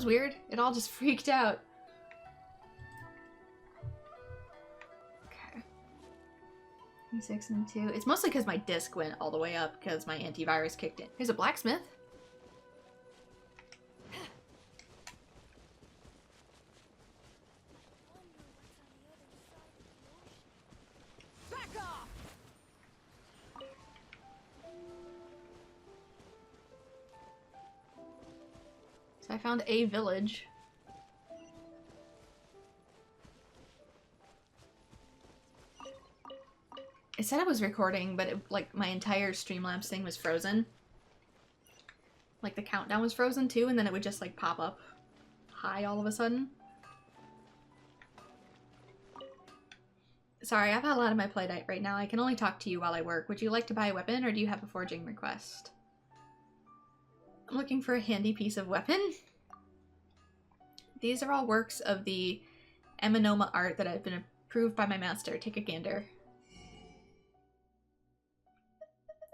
was weird. It all just freaked out. Okay. 6 and 2. It's mostly because my disc went all the way up because my antivirus kicked in. Here's a blacksmith. I found a village. It said I was recording, but like my entire Streamlabs thing was frozen. Like the countdown was frozen too, and then it would just like pop up high all of a sudden. Sorry, I've had a lot of my play right now. I can only talk to you while I work. Would you like to buy a weapon, or do you have a forging request? I'm looking for a handy piece of weapon. These are all works of the Eminoma art that have been approved by my master. Take a gander.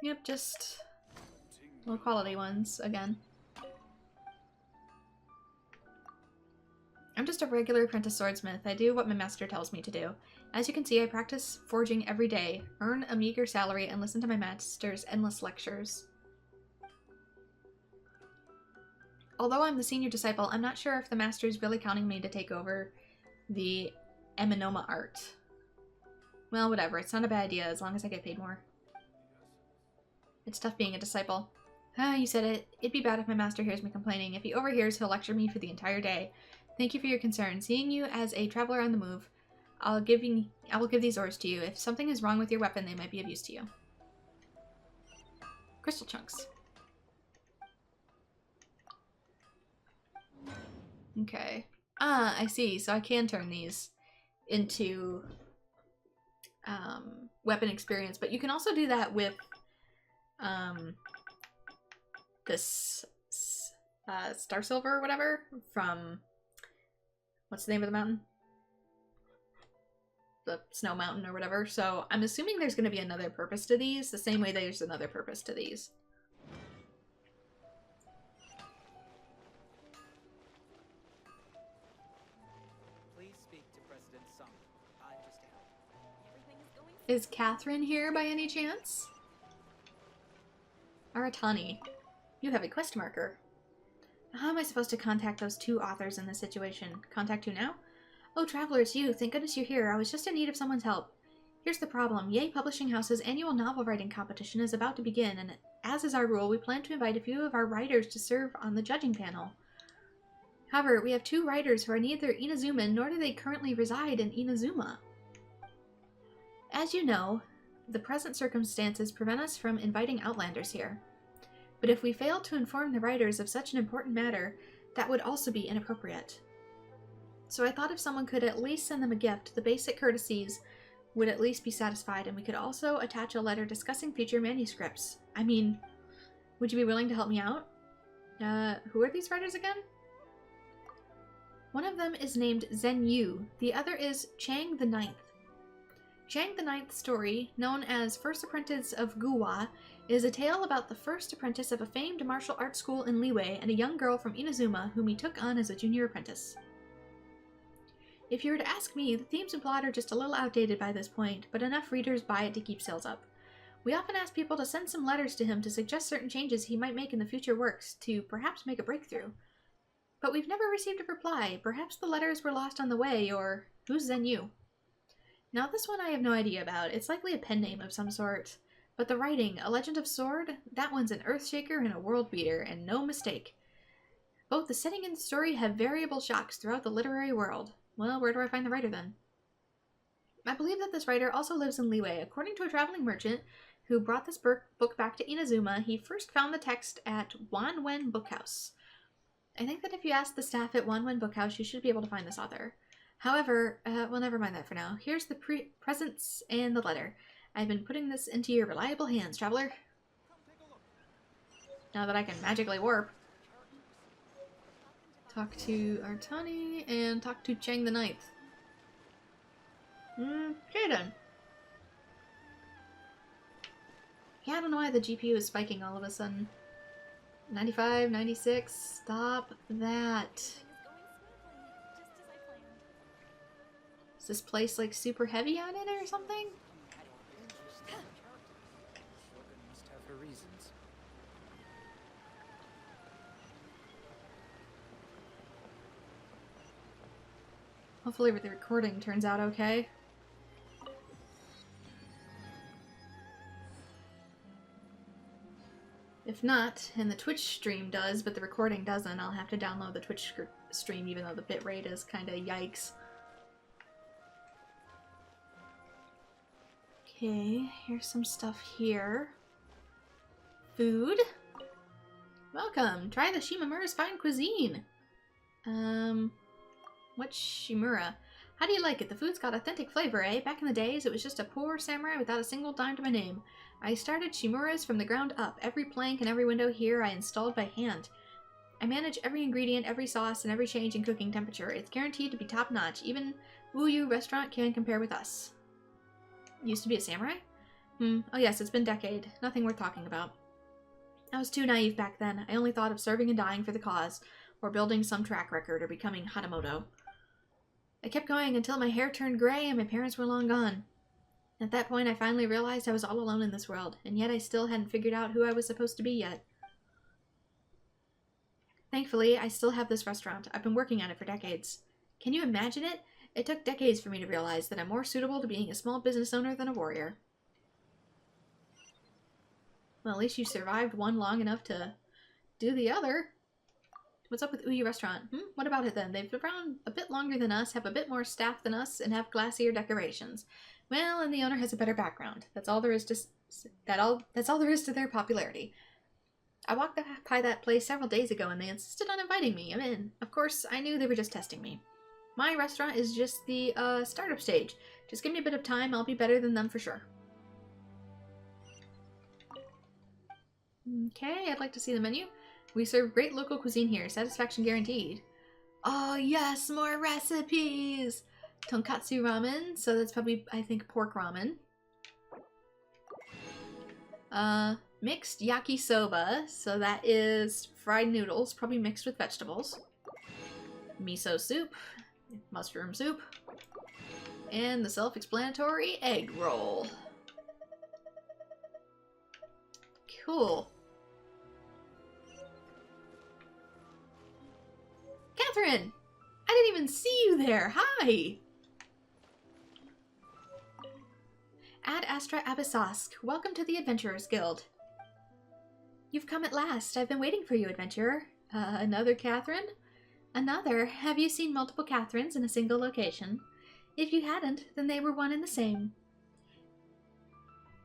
Yep, just low quality ones again. I'm just a regular apprentice swordsmith. I do what my master tells me to do. As you can see, I practice forging every day, earn a meager salary, and listen to my master's endless lectures. Although I'm the senior disciple, I'm not sure if the master is really counting me to take over the Eminoma art. Well, whatever. It's not a bad idea as long as I get paid more. It's tough being a disciple. Ah, you said it. It'd be bad if my master hears me complaining. If he overhears, he'll lecture me for the entire day. Thank you for your concern. Seeing you as a traveler on the move, I will give these orders to you. If something is wrong with your weapon, they might be of use to you. Crystal chunks. Okay. Ah, I see. So I can turn these into weapon experience, but you can also do that with this Star Silver or whatever from, what's the name of the mountain? The Snow Mountain or whatever. So I'm assuming there's going to be another purpose to these, the same way there's another purpose to these. Is Catherine here by any chance? Aratani, you have a quest marker. How am I supposed to contact those two authors in this situation? Contact who now? Oh, Traveler, it's you. Thank goodness you're here. I was just in need of someone's help. Here's the problem. Yay Publishing House's annual novel writing competition is about to begin, and as is our rule, we plan to invite a few of our writers to serve on the judging panel. However, we have two writers who are neither Inazuman nor do they currently reside in Inazuma. As you know, the present circumstances prevent us from inviting outlanders here. But if we fail to inform the writers of such an important matter, that would also be inappropriate. So I thought if someone could at least send them a gift, the basic courtesies would at least be satisfied, and we could also attach a letter discussing future manuscripts. I mean, would you be willing to help me out? Who are these writers again? One of them is named Zen Yu, the other is Chang the Ninth. Chang the Ninth's story, known as First Apprentice of Guwa, is a tale about the first apprentice of a famed martial arts school in Liyue and a young girl from Inazuma whom he took on as a junior apprentice. If you were to ask me, the themes and plot are just a little outdated by this point, but enough readers buy it to keep sales up. We often ask people to send some letters to him to suggest certain changes he might make in the future works to perhaps make a breakthrough. But we've never received a reply. Perhaps the letters were lost on the way, or who's Zen Yu? Now this one I have no idea about. It's likely a pen name of some sort. But the writing, A Legend of Sword, that one's an earthshaker and a world beater, and no mistake. Both the setting and the story have variable shocks throughout the literary world. Well, where do I find the writer then? I believe that this writer also lives in Liyue. According to a traveling merchant who brought this book back to Inazuma, he first found the text at Wanwen Bookhouse. I think that if you ask the staff at Wanwen Bookhouse, you should be able to find this author. However, well, never mind that for now. Here's the presents and the letter. I've been putting this into your reliable hands, traveler. Now that I can magically warp. Talk to Artani and talk to Chang the Ninth. Okay then. Yeah, I don't know why the GPU is spiking all of a sudden. 95, 96. Stop that. Is this place like super heavy on it or something? Must have her reasons. Hopefully the recording turns out okay. If not, and the Twitch stream does, but the recording doesn't, I'll have to download the Twitch stream even though the bitrate is kinda yikes. Okay, here's some stuff here. Food? Welcome! Try the Shimamura's fine cuisine! What's Shimura? How do you like it? The food's got authentic flavor, eh? Back in the days, it was just a poor samurai without a single dime to my name. I started Shimura's from the ground up. Every plank and every window here I installed by hand. I manage every ingredient, every sauce, and every change in cooking temperature. It's guaranteed to be top-notch. Even Wuyu restaurant can't compare with us. Used to be a samurai? Oh yes, it's been a decade. Nothing worth talking about. I was too naive back then. I only thought of serving and dying for the cause, or building some track record, or becoming Hanamoto. I kept going until my hair turned gray and my parents were long gone. At that point, I finally realized I was all alone in this world, and yet I still hadn't figured out who I was supposed to be yet. Thankfully, I still have this restaurant. I've been working on it for decades. Can you imagine it? It took decades for me to realize that I'm more suitable to being a small business owner than a warrior. Well, at least you survived one long enough to do the other. What's up with Uyu Restaurant? What about it then? They've been around a bit longer than us, have a bit more staff than us, and have classier decorations. Well, and the owner has a better background. That's all there is to that's all there is to their popularity. I walked by that place several days ago and they insisted on inviting me. I'm in. Of course, I knew they were just testing me. My restaurant is just the startup stage. Just give me a bit of time, I'll be better than them for sure. Okay, I'd like to see the menu. We serve great local cuisine here. Satisfaction guaranteed. Oh yes, more recipes! Tonkatsu ramen, so that's probably, I think, pork ramen. Mixed yakisoba, so that is fried noodles, probably mixed with vegetables. Miso soup, mushroom soup, and the self-explanatory egg roll. Cool. Catherine! I didn't even see you there! Hi! Ad Astra Abyssosk, welcome to the Adventurers Guild. You've come at last. I've been waiting for you, adventurer. Another Catherine? Another? Have you seen multiple Catherines in a single location? If you hadn't, then they were one and the same.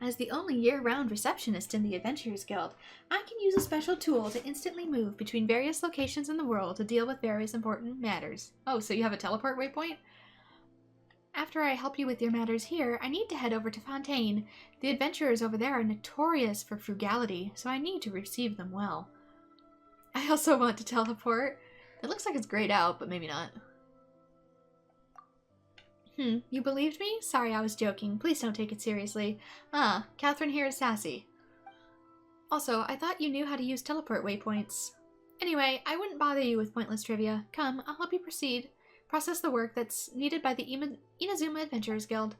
As the only year-round receptionist in the Adventurers Guild, I can use a special tool to instantly move between various locations in the world to deal with various important matters. Oh, so you have a teleport waypoint? After I help you with your matters here, I need to head over to Fontaine. The adventurers over there are notorious for frugality, so I need to receive them well. I also want to teleport. It looks like it's grayed out, but maybe not. You believed me? Sorry, I was joking. Please don't take it seriously. Ah, Catherine here is sassy. Also, I thought you knew how to use teleport waypoints. Anyway, I wouldn't bother you with pointless trivia. Come, I'll help you proceed. Process the work that's needed by the Inazuma Adventurers Guild.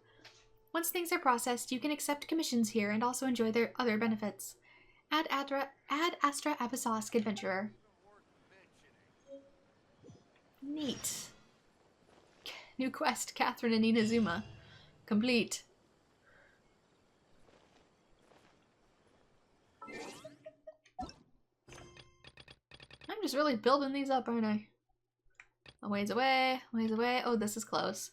Once things are processed, you can accept commissions here and also enjoy their other benefits. Ad Astra Abyssosk Adventurer. Neat. New quest, Catherine and Inazuma. Complete. I'm just really building these up, aren't I? A ways away, ways away. Oh, this is close.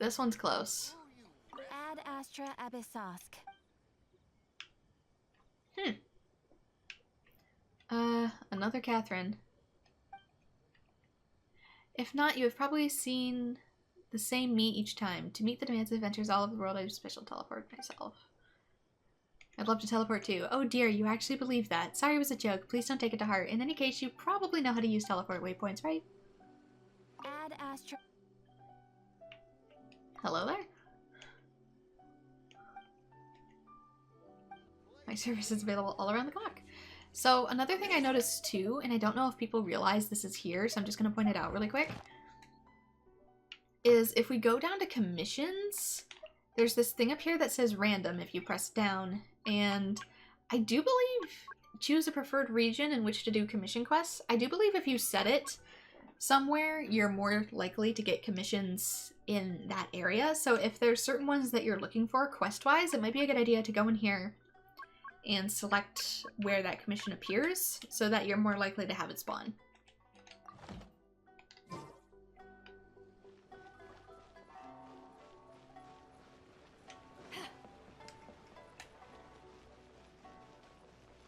This one's close. Ad Astra Abyssosk. Another Catherine. If not, you have probably seen the same me each time. To meet the demands of adventures all over the world, I special teleport myself. I'd love to teleport too. Oh dear, you actually believe that. Sorry it was a joke. Please don't take it to heart. In any case, you probably know how to use teleport waypoints, right? Ad Astra. Hello there? My service is available all around the clock. So another thing I noticed too, and I don't know if people realize this is here, so I'm just going to point it out really quick, is if we go down to commissions, there's this thing up here that says random if you press down, and I do believe choose a preferred region in which to do commission quests. I do believe if you set it somewhere, you're more likely to get commissions in that area. So if there's certain ones that you're looking for quest-wise, it might be a good idea to go in here and select where that commission appears so that you're more likely to have it spawn.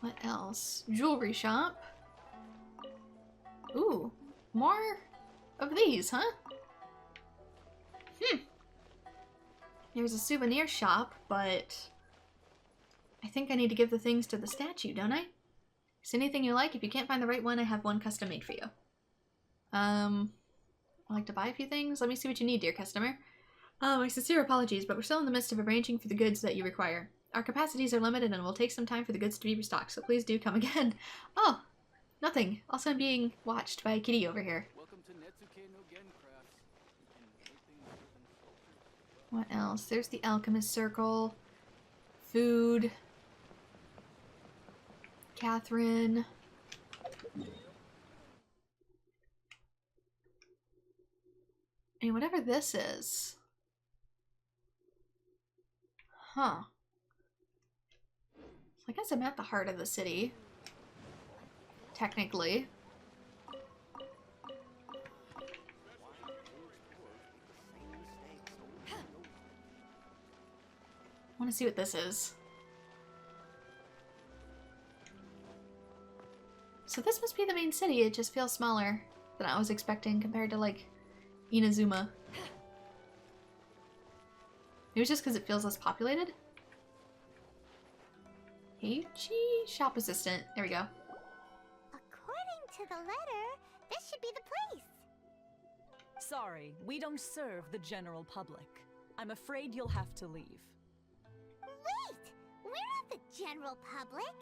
What else? Jewelry shop. Ooh, more of these, huh? There's a souvenir shop, but I think I need to give the things to the statue, don't I? Is anything you like? If you can't find the right one, I have one custom made for you. I'd like to buy a few things. Let me see what you need, dear customer. My sincere apologies, but we're still in the midst of arranging for the goods that you require. Our capacities are limited and it will take some time for the goods to be restocked, so please do come again. Oh, nothing. Also, I'm being watched by a kitty over here. Welcome to Netsuke no Gen Crafts. What else? There's the alchemist circle. Food. Catherine. And whatever this is. Huh. I guess I'm at the heart of the city. Technically. I want to see what this is. So this must be the main city. It just feels smaller than I was expecting compared to, like, Inazuma. Maybe it's just because it feels less populated? Heichi? Shop assistant. There we go. According to the letter, this should be the place. Sorry, we don't serve the general public. I'm afraid you'll have to leave. Wait! We're not the general public.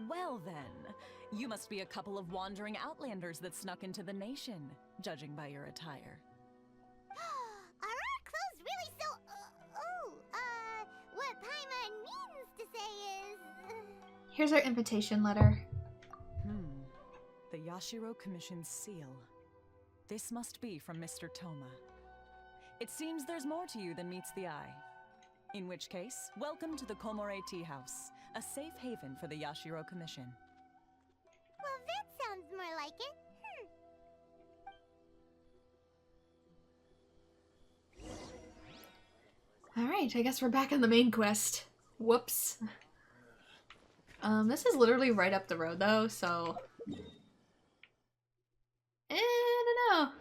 Well then, you must be a couple of wandering outlanders that snuck into the nation, judging by your attire. Are our clothes really so... what Paimon means to say is... Here's our invitation letter. The Yashiro Commission's seal. This must be from Mr. Toma. It seems there's more to you than meets the eye. In which case, welcome to the Komore Teahouse, a safe haven for the Yashiro Commission. Well, that sounds more like it. Alright, I guess we're back on the main quest. Whoops. This is literally right up the road though, so... I don't know.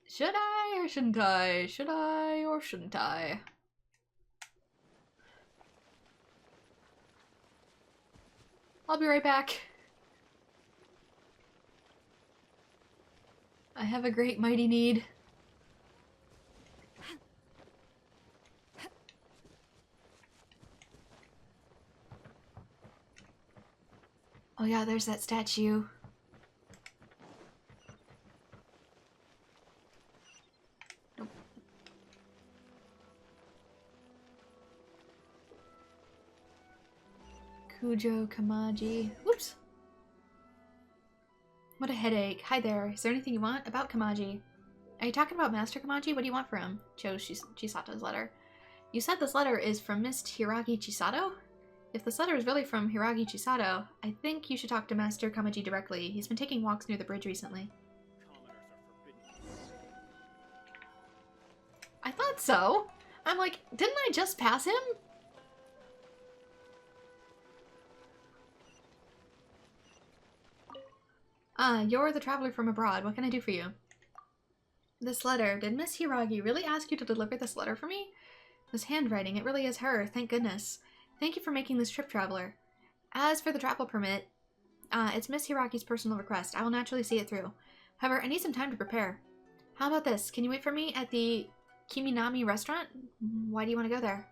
Should I or shouldn't I? Should I or shouldn't I? I'll be right back. I have a great mighty need. Oh yeah, there's that statue. Nope. Kujo Kamaji. Whoops! What a headache. Hi there. Is there anything you want? About Kamaji. Are you talking about Master Kamaji? What do you want from him? Chose Chisato's letter. You said this letter is from Miss Hiragi Chisato? If this letter is really from Hiragi Chisato, I think you should talk to Master Kamaji directly. He's been taking walks near the bridge recently. I thought so. I'm like, didn't I just pass him? Ah, you're the traveler from abroad. What can I do for you? This letter. Did Miss Hiragi really ask you to deliver this letter for me? This handwriting, it really is her. Thank goodness. Thank you for making this trip, traveler. As for the travel permit, it's Miss Hiragi's personal request. I will naturally see it through. However, I need some time to prepare. How about this? Can you wait for me at the Kiminami restaurant? Why do you want to go there?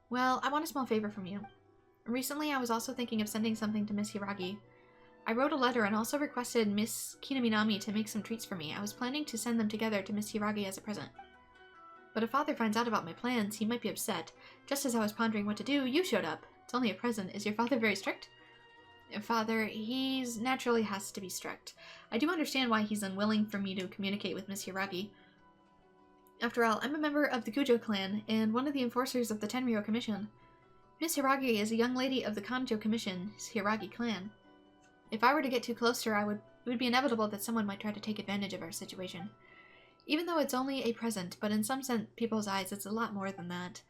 Well, I want a small favor from you. Recently, I was also thinking of sending something to Miss Hiragi. I wrote a letter and also requested Miss Kinaminami to make some treats for me. I was planning to send them together to Miss Hiragi as a present. But if Father finds out about my plans, he might be upset. Just as I was pondering what to do, you showed up. It's only a present. Is your father very strict? Father, he's naturally has to be strict. I do understand why he's unwilling for me to communicate with Miss Hiragi. After all, I'm a member of the Kujo clan, and one of the enforcers of the Tenryou Commission. Miss Hiragi is a young lady of the Kanjo Commission's Hiragi clan. If I were to get too close to her, it would be inevitable that someone might try to take advantage of our situation. Even though it's only a present, but in some sense, people's eyes, it's a lot more than that.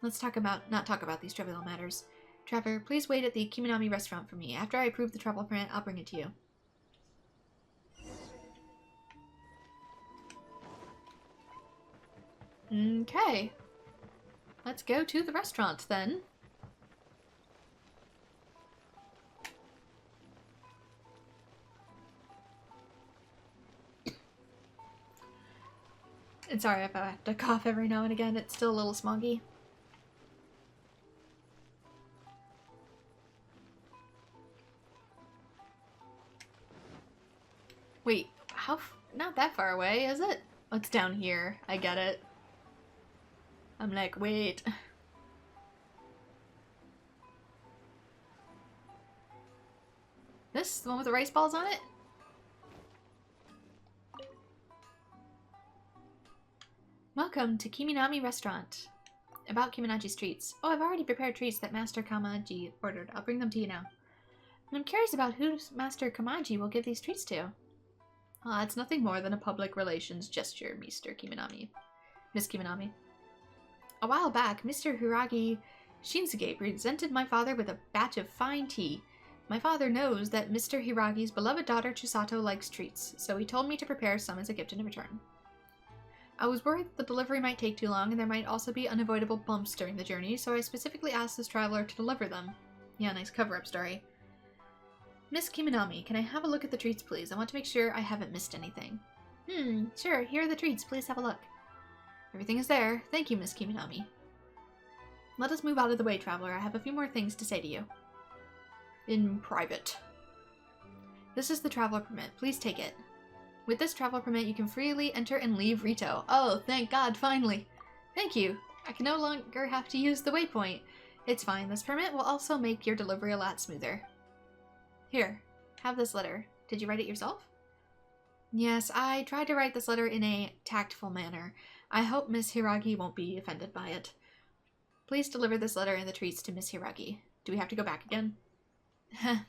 Let's not talk about these trivial matters. Trevor, please wait at the Kiminami restaurant for me. After I approve the travel permit, I'll bring it to you. Okay. Let's go to the restaurant then. And sorry if I have to cough every now and again, it's still a little smoggy. Wait, not that far away, is it? Oh, it's down here. I get it. I'm like, wait. This? The one with the rice balls on it? Welcome to Kiminami Restaurant. About Kiminachi's treats. Oh, I've already prepared treats that Master Kamaji ordered. I'll bring them to you now. And I'm curious about who Master Kamaji will give these treats to. Ah, it's nothing more than a public relations gesture, Mr. Kiminami. Miss Kiminami. A while back, Mr. Hiragi Shinsuke presented my father with a batch of fine tea. My father knows that Mr. Hiragi's beloved daughter Chisato likes treats, so he told me to prepare some as a gift in return. I was worried the delivery might take too long and there might also be unavoidable bumps during the journey, so I specifically asked this traveler to deliver them. Yeah, nice cover-up story. Miss Kiminami, can I have a look at the treats, please? I want to make sure I haven't missed anything. Sure, here are the treats. Please have a look. Everything is there. Thank you, Miss Kiminami. Let us move out of the way, traveler. I have a few more things to say to you. In private. This is the traveler permit. Please take it. With this travel permit, you can freely enter and leave Ritou. Oh, thank God, finally. Thank you. I can no longer have to use the waypoint. It's fine. This permit will also make your delivery a lot smoother. Here, have this letter. Did you write it yourself? Yes, I tried to write this letter in a tactful manner. I hope Miss Hiragi won't be offended by it. Please deliver this letter and the treats to Miss Hiragi. Do we have to go back again?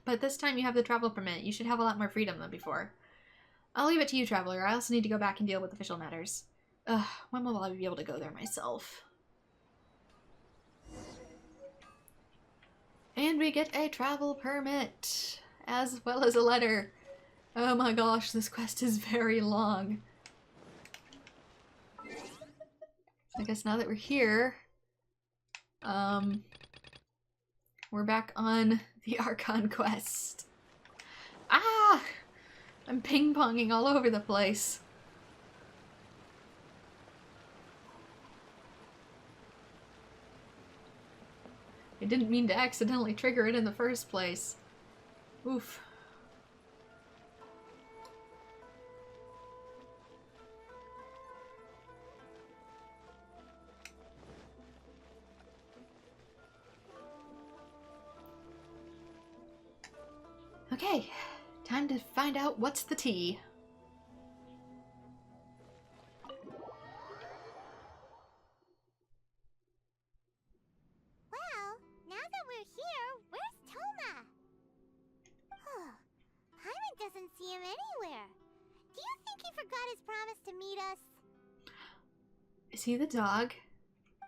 But this time you have the travel permit. You should have a lot more freedom than before. I'll leave it to you, traveler. I also need to go back and deal with official matters. When will I be able to go there myself? And we get a travel permit, as well as a letter. Oh my gosh, this quest is very long. I guess now that we're here, we're back on the Archon quest. Ah! I'm ping-ponging all over the place. I didn't mean to accidentally trigger it in the first place. Oof. Okay, time to find out what's the tea. Well, now that we're here, where's Toma? Paimon doesn't see him anywhere. Do you think he forgot his promise to meet us? Is he the dog?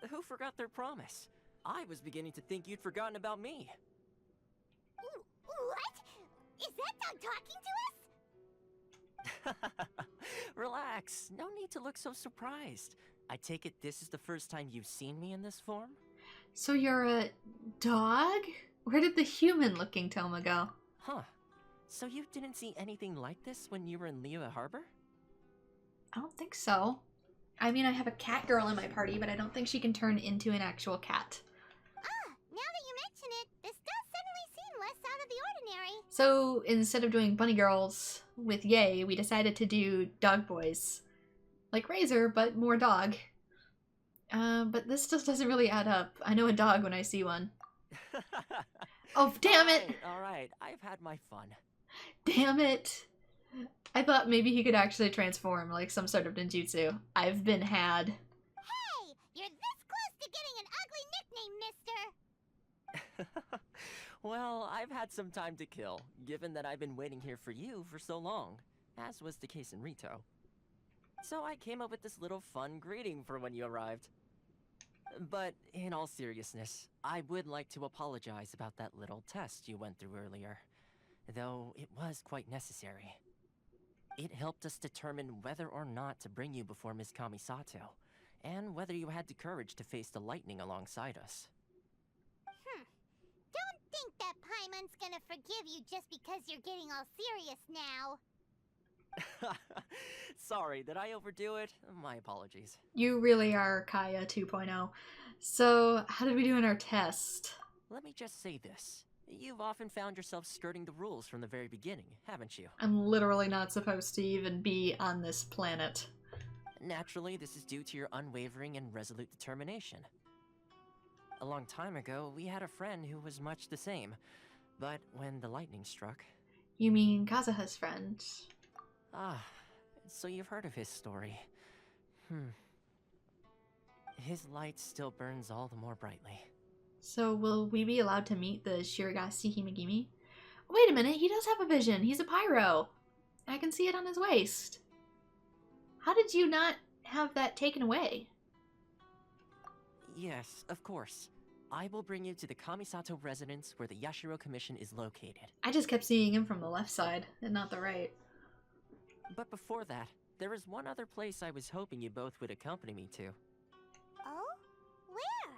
Who forgot their promise? I was beginning to think you'd forgotten about me. What? Is that dog talking to us? Relax. No need to look so surprised. I take it this is the first time you've seen me in this form? So you're a dog? Where did the human-looking Toma go? Huh. So you didn't see anything like this when you were in Liyue Harbor? I don't think so. I mean, I have a cat girl in my party, but I don't think she can turn into an actual cat. Ah, now that you mention it, the ordinary. So instead of doing bunny girls with Yay, we decided to do dog boys. Like Razor, but more dog. But this still doesn't really add up. I know a dog when I see one. Oh, damn it! Alright, I've had my fun. Damn it! I thought maybe he could actually transform, like some sort of ninjutsu. I've been had. Hey, you're this close to getting an ugly nickname, mister. Well, I've had some time to kill, given that I've been waiting here for you for so long, as was the case in Ritou. So I came up with this little fun greeting for when you arrived. But in all seriousness, I would like to apologize about that little test you went through earlier, though it was quite necessary. It helped us determine whether or not to bring you before Miss Kamisato, and whether you had the courage to face the lightning alongside us. Don't think that Paimon's gonna forgive you just because you're getting all serious now. Sorry, did I overdo it? My apologies. You really are Kaya 2.0. So, how did we do in our test? Let me just say this. You've often found yourself skirting the rules from the very beginning, haven't you? I'm literally not supposed to even be on this planet. Naturally, this is due to your unwavering and resolute determination. A long time ago, we had a friend who was much the same, but when the lightning struck... You mean Kazuha's friend? Ah, so you've heard of his story. His light still burns all the more brightly. So will we be allowed to meet the Shiragasi Himegimi? Wait a minute, he does have a vision. He's a pyro. I can see it on his waist. How did you not have that taken away? Yes, of course. I will bring you to the Kamisato residence where the Yashiro Commission is located. I just kept seeing him from the left side and not the right. But before that, there is one other place I was hoping you both would accompany me to. Oh? Where?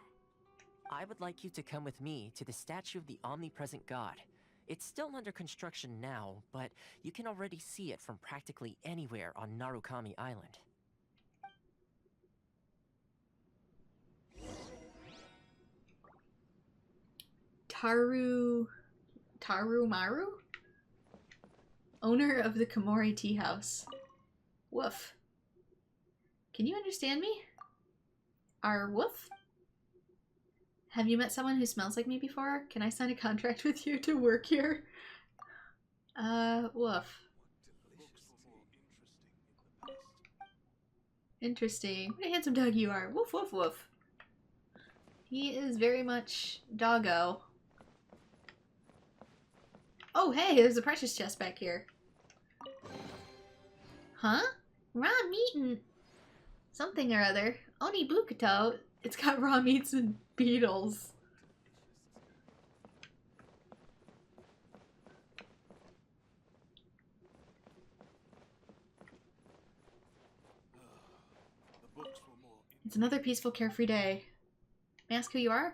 I would like you to come with me to the statue of the omnipresent god. It's still under construction now, but you can already see it from practically anywhere on Narukami Island. Tarumaru? Owner of the Komore Teahouse. Woof. Can you understand me? Our woof? Have you met someone who smells like me before? Can I sign a contract with you to work here? Woof. Interesting. What a handsome dog you are. Woof, woof, woof. He is very much doggo. Oh, hey, there's a precious chest back here. Huh? Raw meat and something or other. Onibukuto. It's got raw meats and beetles. It's another peaceful, carefree day. May I ask who you are?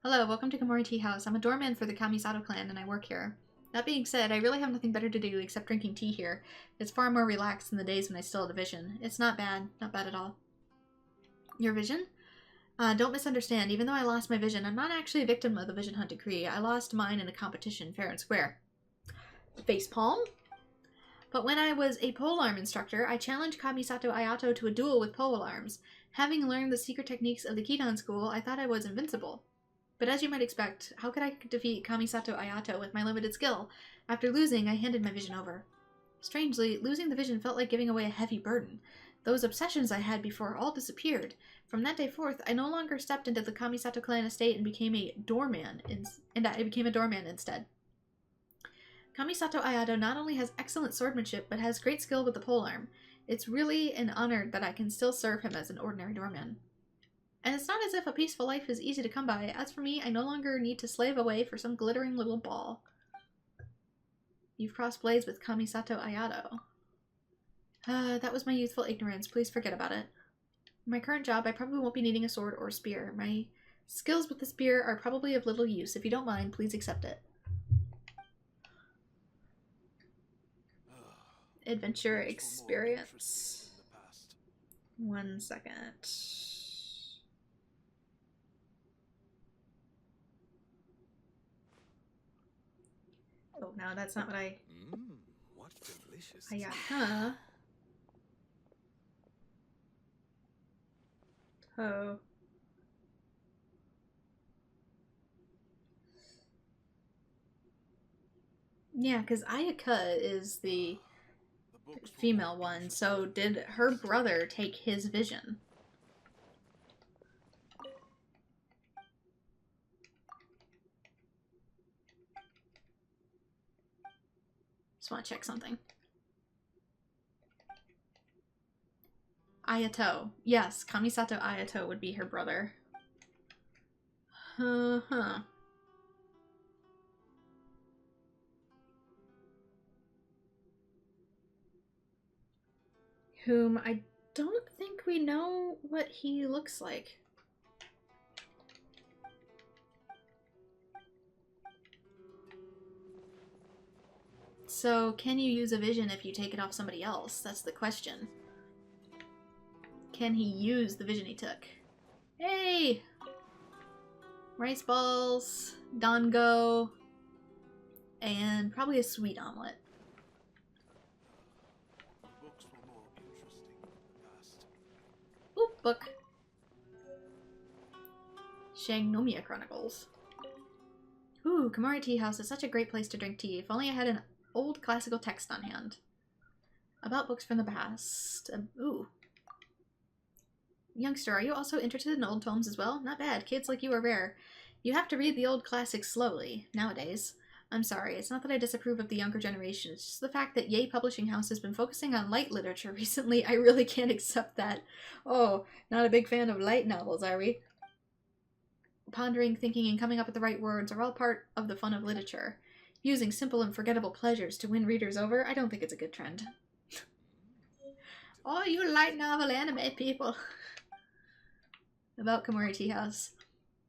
Hello, welcome to Komore Teahouse. I'm a doorman for the Kamisato clan and I work here. That being said, I really have nothing better to do except drinking tea here. It's far more relaxed than the days when I still had a vision. It's not bad at all. Your vision? Don't misunderstand. Even though I lost my vision, I'm not actually a victim of the vision hunt decree. I lost mine in a competition, fair and square. Facepalm? But when I was a polearm instructor, I challenged Kamisato Ayaka to a duel with polearms. Having learned the secret techniques of the Kidan school, I thought I was invincible. But as you might expect, how could I defeat Kamisato Ayaka with my limited skill? After losing, I handed my vision over. Strangely, losing the vision felt like giving away a heavy burden. Those obsessions I had before all disappeared. From that day forth, I no longer stepped into the Kamisato clan estate and became a doorman, instead. Kamisato Ayaka not only has excellent swordsmanship, but has great skill with the polearm. It's really an honor that I can still serve him as an ordinary doorman. And it's not as if a peaceful life is easy to come by. As for me, I no longer need to slave away for some glittering little ball. You've crossed blades with Kamisato Ayaka. That was my youthful ignorance. Please forget about it. In my current job, I probably won't be needing a sword or a spear. My skills with the spear are probably of little use. If you don't mind, please accept it. Adventure experience. 1 second. Oh, no, that's not what I... Mmm, what delicious. Ayaka. Oh. Yeah, because Ayaka is the female one, so did her brother take his vision? Just want to check something. Ayato. Yes, Kamisato Ayato would be her brother. Huh. Whom I don't think we know what he looks like. So, can you use a vision if you take it off somebody else? That's the question. Can he use the vision he took? Hey! Rice balls, dango, and probably a sweet omelet. Books were more interesting in the past. Ooh, book. Shangnomiya Chronicles. Ooh, Komore Teahouse is such a great place to drink tea. If only I had an old classical text on hand. About books from the past. Ooh. Youngster, are you also interested in old tomes as well? Not bad. Kids like you are rare. You have to read the old classics slowly, nowadays. I'm sorry, it's not that I disapprove of the younger generation, it's just the fact that Yay Publishing House has been focusing on light literature recently. I really can't accept that. Oh, not a big fan of light novels, are we? Pondering, thinking, and coming up with the right words are all part of the fun of literature. Using simple and forgettable pleasures to win readers over, I don't think it's a good trend. Oh, you light novel anime people. About Komore Teahouse.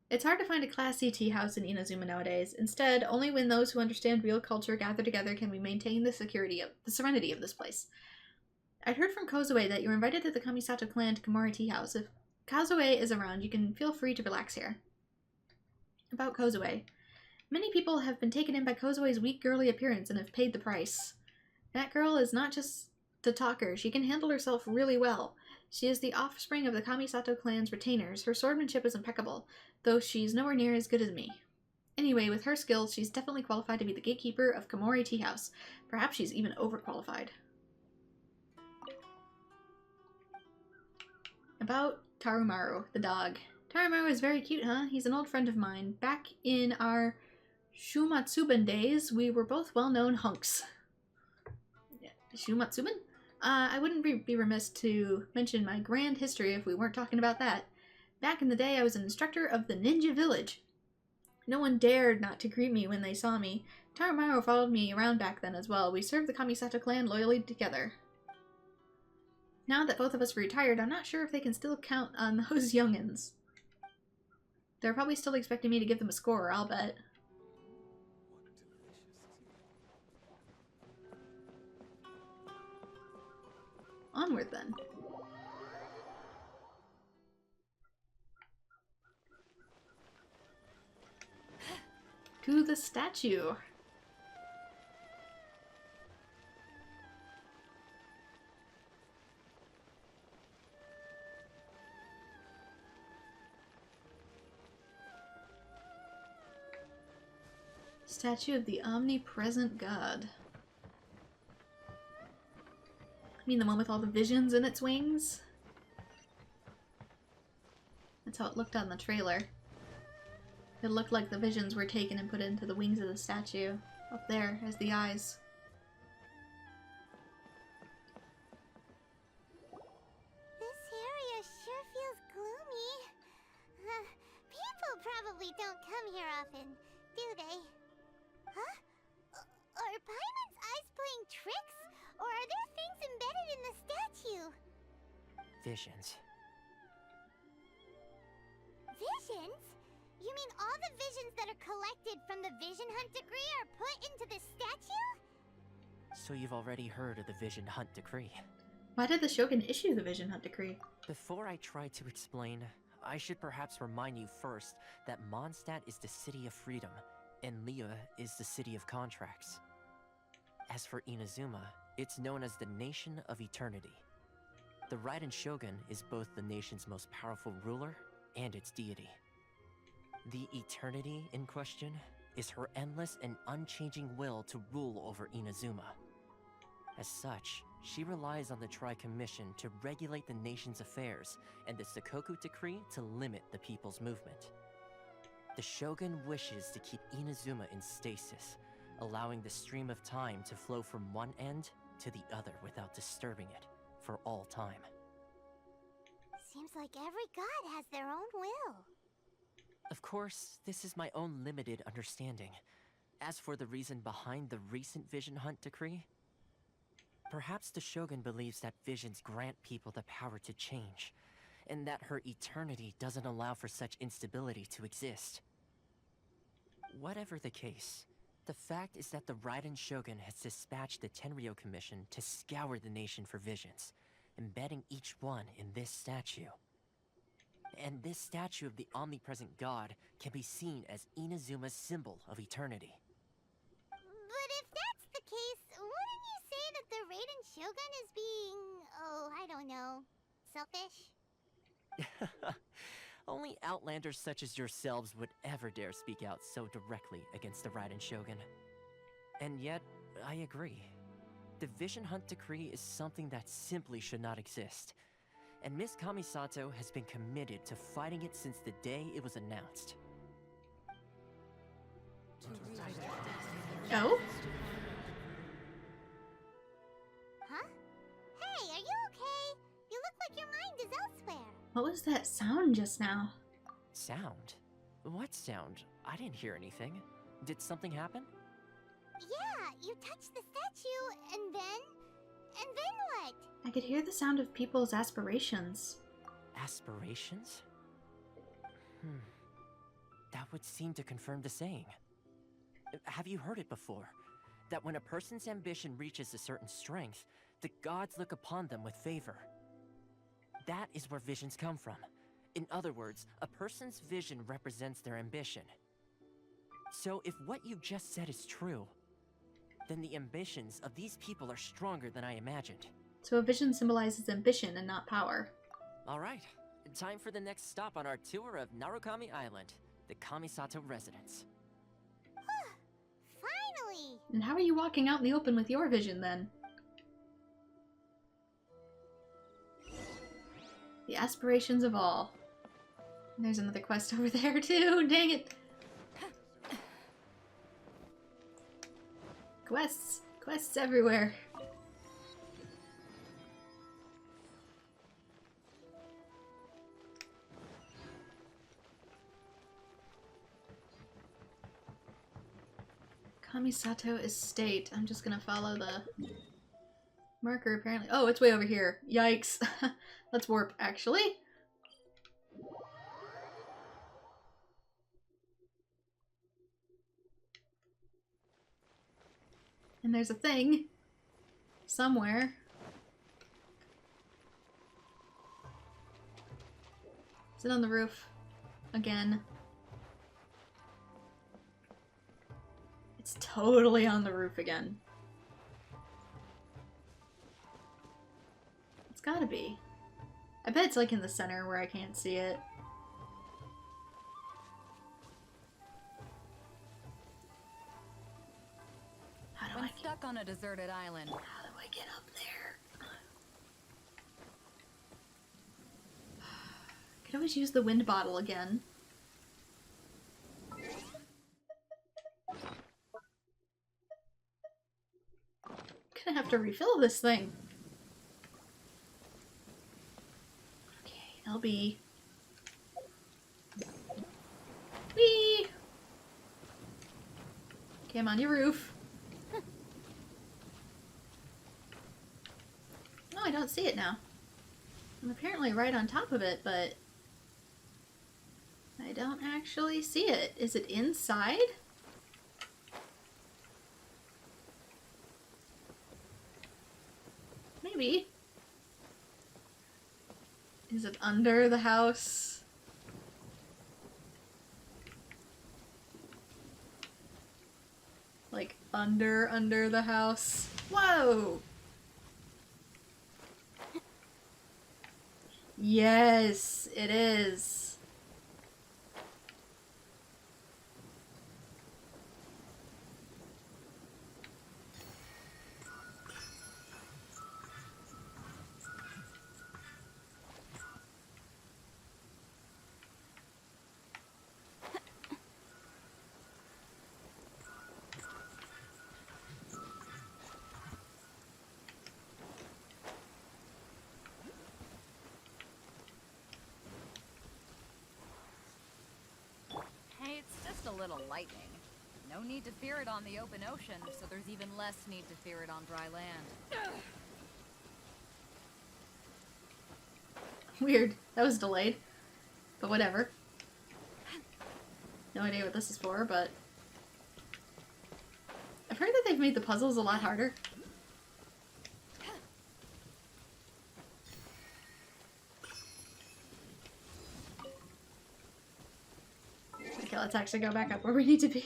It's hard to find a classy tea house in Inazuma nowadays. Instead, only when those who understand real culture gather together can we maintain the serenity of this place. I'd heard from Kozue that you're invited to the Kamisato clan to Komore Teahouse. If Kozue is around, you can feel free to relax here. About Kozue. Many people have been taken in by Kozue's weak girly appearance and have paid the price. That girl is not just the talker, she can handle herself really well. She is the offspring of the Kamisato clan's retainers. Her swordsmanship is impeccable, though she's nowhere near as good as me. Anyway, with her skills, she's definitely qualified to be the gatekeeper of Komore Teahouse. Perhaps she's even overqualified. About Tarumaru, the dog. Tarumaru is very cute, huh? He's an old friend of mine. Back in our Shumatsuban days, we were both well-known hunks. Yeah. Shumatsuban? I wouldn't be remiss to mention my grand history if we weren't talking about that. Back in the day, I was an instructor of the Ninja Village. No one dared not to greet me when they saw me. Tarumaru followed me around back then as well. We served the Kamisato clan loyally together. Now that both of us are retired, I'm not sure if they can still count on those youngins. They're probably still expecting me to give them a score, I'll bet. Onward, then. To the statue. Statue of the omnipresent god. I mean the one with all the visions in its wings? That's how it looked on the trailer. It looked like the visions were taken and put into the wings of the statue. Up there, as the eyes. This area sure feels gloomy. People probably don't come here often, do they? Huh? Are Paimon's eyes playing tricks? Or are there things embedded in the statue? Visions. Visions? You mean all the visions that are collected from the Vision Hunt Decree are put into the statue? So you've already heard of the Vision Hunt Decree. Why did the Shogun issue the Vision Hunt Decree? Before I try to explain, I should perhaps remind you first that Mondstadt is the City of Freedom, and Liyue is the city of contracts. As for Inazuma, it's known as the Nation of Eternity. The Raiden Shogun is both the nation's most powerful ruler and its deity. The Eternity in question is her endless and unchanging will to rule over Inazuma. As such, she relies on the Tri-Commission to regulate the nation's affairs and the Sakoku Decree to limit the people's movement. The Shogun wishes to keep Inazuma in stasis, allowing the stream of time to flow from one end to the other without disturbing it for all time. Seems like every god has their own will. Of course, this is my own limited understanding. As for the reason behind the recent Vision Hunt decree, perhaps the Shogun believes that visions grant people the power to change, and that her eternity doesn't allow for such instability to exist. Whatever the case, the fact is that the Raiden Shogun has dispatched the Tenryou Commission to scour the nation for visions, embedding each one in this statue. And this statue of the omnipresent god can be seen as Inazuma's symbol of eternity. But if that's the case, wouldn't you say that the Raiden Shogun is being, oh, I don't know, selfish? Only outlanders such as yourselves would ever dare speak out so directly against the Raiden Shogun. And yet, I agree. The Vision Hunt decree is something that simply should not exist. And Miss Kamisato has been committed to fighting it since the day it was announced. Oh? Huh? Hey, are you okay? You look like your mind is elsewhere. What was that sound just now? Sound? What sound? I didn't hear anything. Did something happen? Yeah, you touched the statue, and then what? I could hear the sound of people's aspirations. Aspirations? That would seem to confirm the saying. Have you heard it before? That when a person's ambition reaches a certain strength, the gods look upon them with favor. That is where visions come from. In other words, a person's vision represents their ambition. So if what you just said is true, then the ambitions of these people are stronger than I imagined. So a vision symbolizes ambition and not power. Alright, time for the next stop on our tour of Narukami Island, the Kamisato residence. Finally! And how are you walking out in the open with your vision then? The aspirations of all. And there's another quest over there too, dang it! Quests! Quests everywhere! Kamisato Estate. I'm just gonna follow the marker apparently. Oh, it's way over here. Yikes. Let's warp, actually. And there's a thing somewhere. Is it on the roof? Again. It's totally on the roof again. It's gotta be. I bet it's like in the center where I can't see it. How do When I get, stuck on a deserted island, how do I get up there? I could always use the wind bottle again. Gonna have to refill this thing. Okay, LB. Whee! Okay, I'm on your roof. No, I don't see it now. I'm apparently right on top of it, but I don't actually see it. Is it inside? Maybe. Is it under the house? Under the house. Whoa! Yes, it is. Hey, it's just a little lightning. No need to fear it on the open ocean, so there's even less need to fear it on dry land. Weird. That was delayed. But whatever. No idea what this is for, but... I've heard that they've made the puzzles a lot harder. Okay, let's actually go back up where we need to be.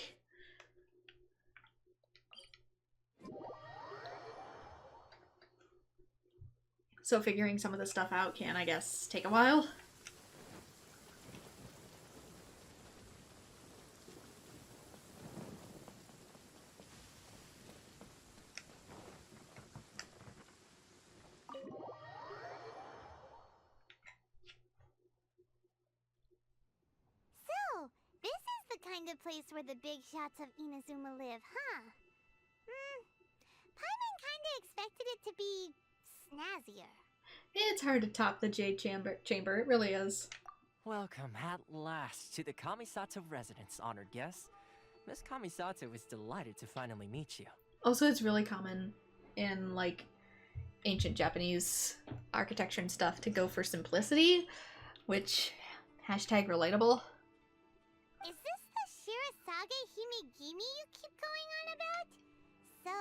So figuring some of this stuff out can, I guess, take a while. So, this is the kind of place where the big shots of Inazuma live, huh? Paimon kinda expected it to be snazzier. It's hard to top the Jade Chamber. It really is. Welcome at last to the Kamisato residence, honored guest. Miss Kamisato is delighted to finally meet you. Also, it's really common in, like, ancient Japanese architecture and stuff to go for simplicity, which, hashtag relatable. Is this the Shirasage Himegimi you keep going on about? So,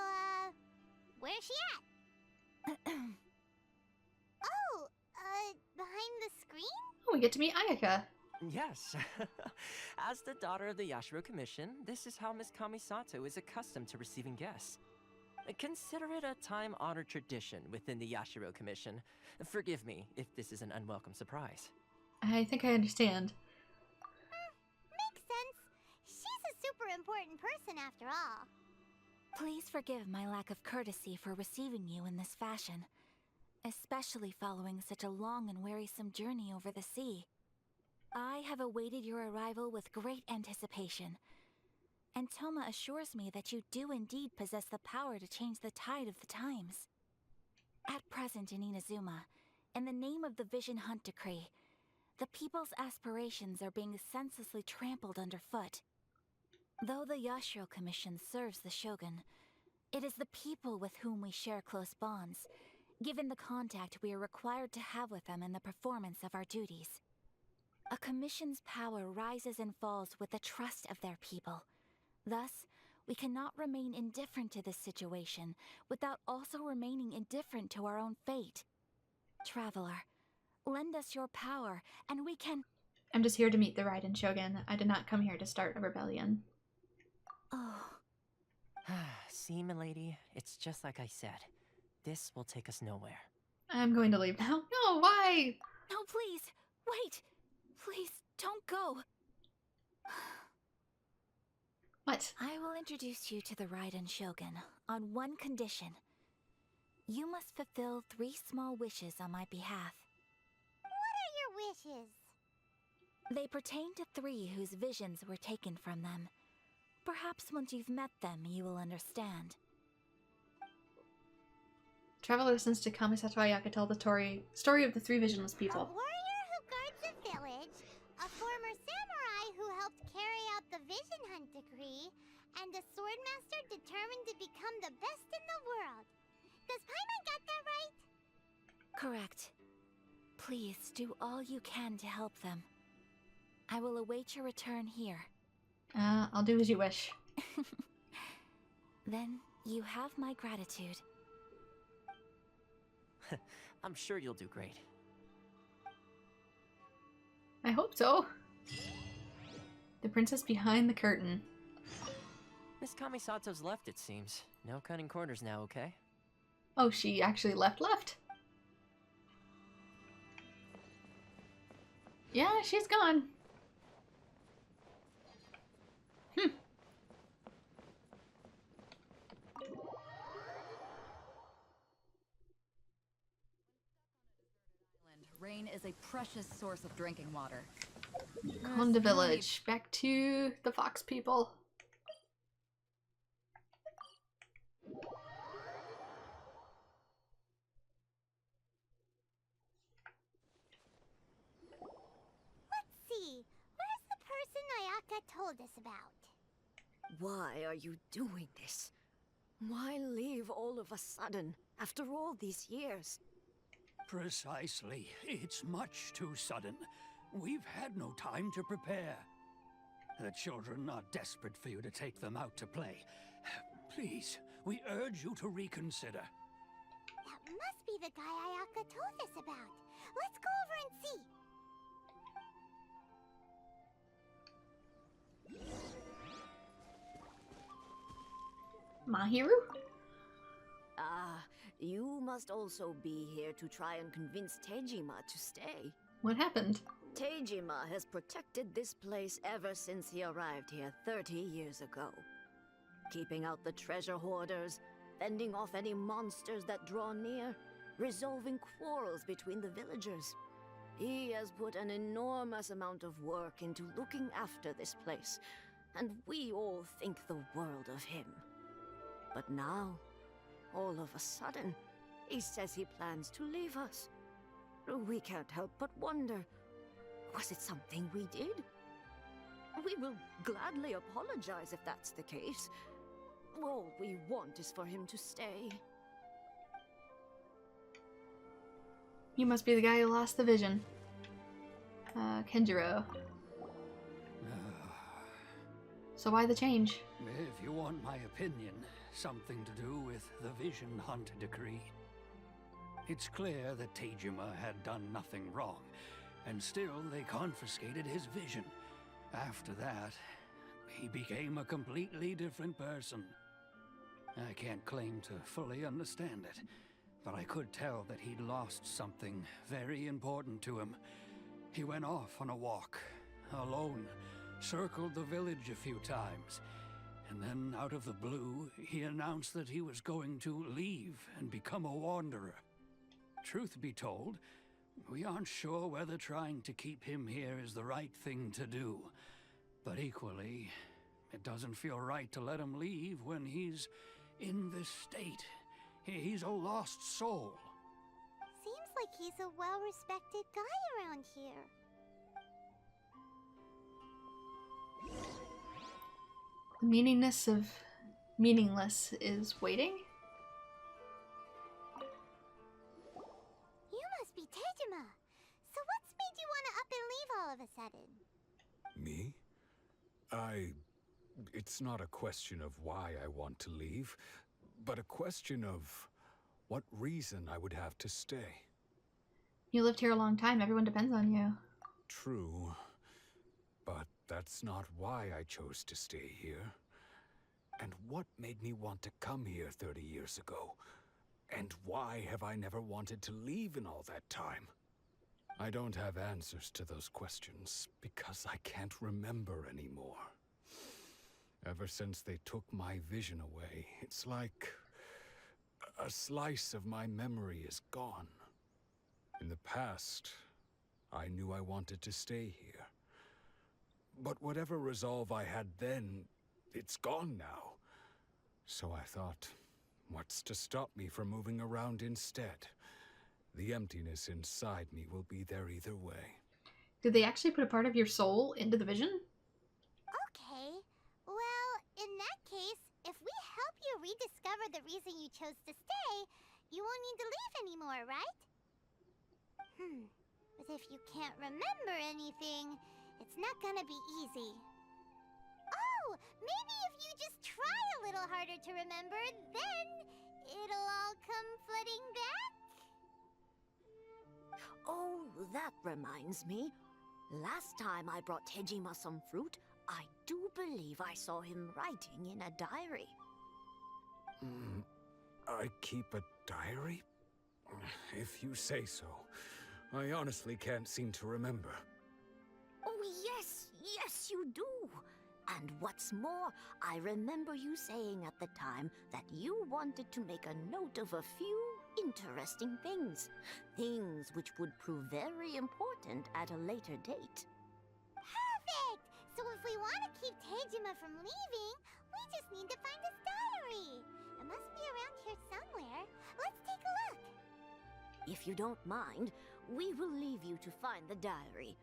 where's she at? Oh, behind the screen? Oh, we get to meet Ayaka. Yes. As the daughter of the Yashiro Commission, this is how Miss Kamisato is accustomed to receiving guests. Consider it a time-honored tradition within the Yashiro Commission. Forgive me if this is an unwelcome surprise. I think I understand. Makes sense. She's a super important person after all. Please forgive my lack of courtesy for receiving you in this fashion, especially following such a long and wearisome journey over the sea. I have awaited your arrival with great anticipation, and Toma assures me that you do indeed possess the power to change the tide of the times. At present in Inazuma, in the name of the Vision Hunt Decree, the people's aspirations are being senselessly trampled underfoot. Though the Yashiro Commission serves the Shogun, it is the people with whom we share close bonds, given the contact we are required to have with them in the performance of our duties. A commission's power rises and falls with the trust of their people. Thus, we cannot remain indifferent to this situation without also remaining indifferent to our own fate. Traveler, lend us your power, and we can... I'm just here to meet the Raiden Shogun. I did not come here to start a rebellion. Oh, See, milady, it's just like I said. This will take us nowhere. I'm going to leave now. No, why? no, please, wait! Please, don't go! What? I will introduce you to the Raiden Shogun on one condition. You must fulfill 3 small wishes on my behalf. What are your wishes? They pertain to 3 whose visions were taken from them. Perhaps once you've met them, you will understand. Travel listens to Kamisato Ayaka tell the story of the 3 visionless A people. warrior who guards a village, a former samurai who helped carry out the Vision Hunt Decree, and a swordmaster determined to become the best in the world. Does Paimon got that right? Correct. Please do all you can to help them. I will await your return here. I'll do as you wish. Then you have my gratitude. I'm sure you'll do great. I hope so. The princess behind the curtain. Miss Kamisato's left, it seems. No cutting corners now, okay? Oh, she actually left. Yeah, she's gone. Rain is a precious source of drinking water. Honda Village. Back to the Fox people. Let's see. Where's the person Ayaka told us about? Why are you doing this? Why leave all of a sudden, after all these years? Precisely. It's much too sudden. We've had no time to prepare. The children are desperate for you to take them out to play. Please, we urge you to reconsider. That must be the guy Ayaka told us about. Let's go over and see. Mahiru? Ah, you must also be here to try and convince Tejima to stay. What happened? Tejima has protected this place ever since he arrived here 30 years ago. Keeping out the treasure hoarders, fending off any monsters that draw near, resolving quarrels between the villagers. He has put an enormous amount of work into looking after this place, and we all think the world of him. But now, all of a sudden, he says he plans to leave us. We can't help but wonder, was it something we did? We will gladly apologize if that's the case. All we want is for him to stay. You must be the guy who lost the vision. Kenjiro. So why the change? If you want my opinion, something to do with the Vision Hunt decree. It's clear that Tejima had done nothing wrong, and still they confiscated his vision. After that, he became a completely different person. I can't claim to fully understand it, but I could tell that he'd lost something very important to him. He went off on a walk, alone, circled the village a few times, and then out of the blue, he announced that he was going to leave and become a wanderer. Truth be told, we aren't sure whether trying to keep him here is the right thing to do. But equally, it doesn't feel right to let him leave when he's in this state. He's a lost soul. Seems like he's a well-respected guy around here. The meaningless of meaningless is waiting? You must be Tejima. So what's made you want to up and leave all of a sudden? Me? It's not a question of why I want to leave, but a question of what reason I would have to stay. You lived here a long time. Everyone depends on you. True, but that's not why I chose to stay here. And what made me want to come here 30 years ago? And why have I never wanted to leave in all that time? I don't have answers to those questions because I can't remember anymore. Ever since they took my vision away, it's like a slice of my memory is gone. In the past, I knew I wanted to stay here. But whatever resolve I had then, it's gone now. So I thought, what's to stop me from moving around instead? The emptiness inside me will be there either way. Did they actually put a part of your soul into the vision? Okay. Well, in that case, if we help you rediscover the reason you chose to stay, you won't need to leave anymore, right? But if you can't remember anything, it's not gonna be easy. Oh, maybe if you just try a little harder to remember, then it'll all come flooding back? Oh, that reminds me. Last time I brought Tejima some fruit, I do believe I saw him writing in a diary. I keep a diary? If you say so. I honestly can't seem to remember. Oh, yes, yes, you do. And what's more, I remember you saying at the time that you wanted to make a note of a few interesting things. Things which would prove very important at a later date. Perfect! So if we want to keep Tejima from leaving, we just need to find his diary. It must be around here somewhere. Let's take a look. If you don't mind, we will leave you to find the diary.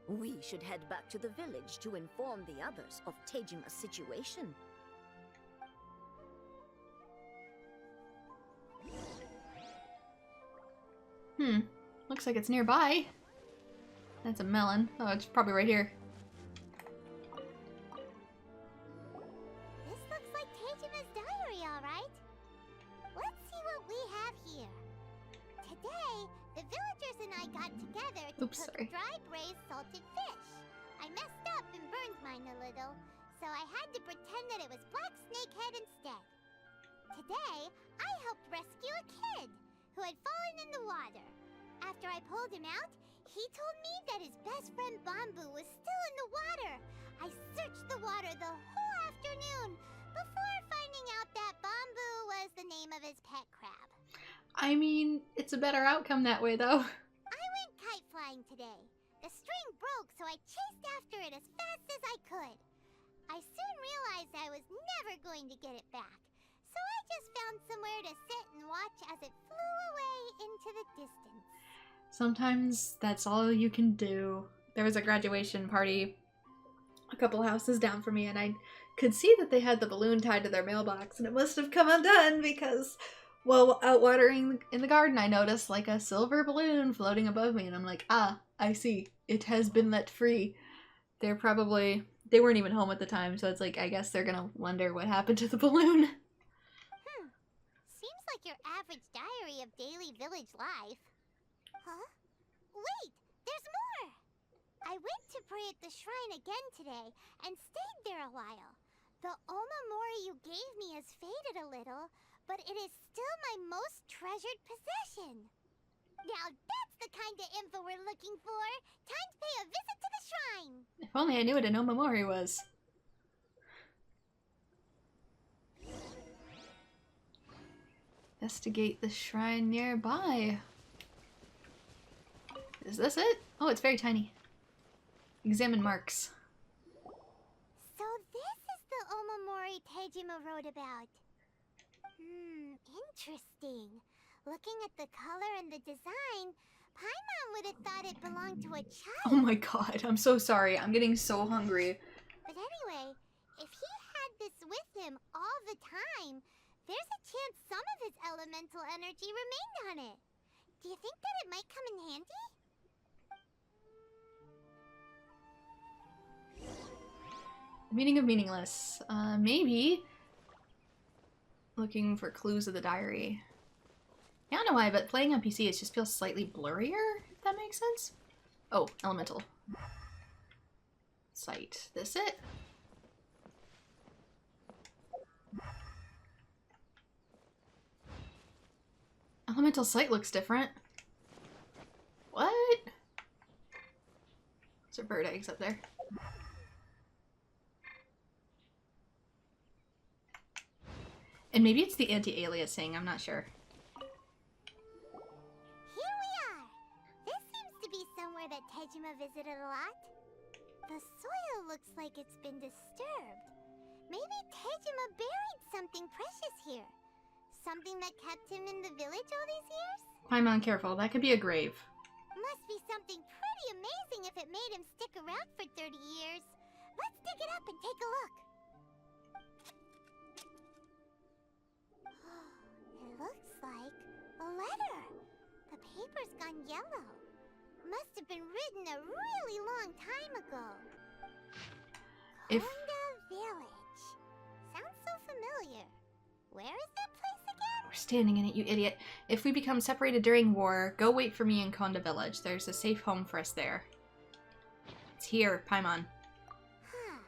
We should head back to the village to inform the others of Tejima's situation. Looks like it's nearby. That's a melon. Oh, it's probably right here. This looks like Tejima's diary, all right. Let's see what we have here. Today, the villagers and I got together to cook dry braised salted fish. I messed up and burned mine a little, so I had to pretend that it was black snakehead instead. Today, I helped rescue a kid who had fallen in the water. After I pulled him out, he told me that his best friend Bamboo was still in the water. I searched the water the whole afternoon before finding out that Bamboo was the name of his pet crab. I mean, it's a better outcome that way, though. I went kite flying today. The string broke, so I chased after it as fast as I could. I soon realized I was never going to get it back, so I just found somewhere to sit and watch as it flew away into the distance. Sometimes that's all you can do. There was a graduation party a couple houses down from me, and I could see that they had the balloon tied to their mailbox, and it must have come undone because, while out watering in the garden, I noticed like a silver balloon floating above me, and I'm like, ah, I see. It has been let free. They weren't even home at the time, so it's like, I guess they're gonna wonder what happened to the balloon. Seems like your average diary of daily village life. Huh? Wait! There's more! I went to pray at the shrine again today and stayed there a while. The omamori you gave me has faded a little, but it is still my most treasured possession. Now that's the kind of info we're looking for. Time to pay a visit to the shrine. If only I knew what an omamori was. Investigate the shrine nearby. Is this it? Oh, it's very tiny. Examine marks. So this is the omamori Tejima wrote about. Interesting. Looking at the color and the design, Paimon would have thought it belonged to a child. Oh my god, I'm so sorry. I'm getting so hungry. But anyway, if he had this with him all the time, there's a chance some of his elemental energy remained on it. Do you think that it might come in handy? Meaning of meaningless. Maybe. Looking for clues of the diary. I don't know why, but playing on PC, it just feels slightly blurrier, if that makes sense. Oh, elemental. Sight. This it? Elemental sight looks different. What? There's bird eggs up there. And maybe it's the anti-aliasing, I'm not sure. Here we are! This seems to be somewhere that Tejima visited a lot. The soil looks like it's been disturbed. Maybe Tejima buried something precious here. Something that kept him in the village all these years? Paimon, careful. That could be a grave. Must be something pretty amazing if it made him stick around for 30 years. Let's dig it up and take a look. It looks like a letter. The paper's gone yellow. Must have been written a really long time ago. Konda Village. Sounds so familiar. Where is that place again? We're standing in it, you idiot. If we become separated during war, go wait for me in Konda Village. There's a safe home for us there. It's here, Paimon. Huh.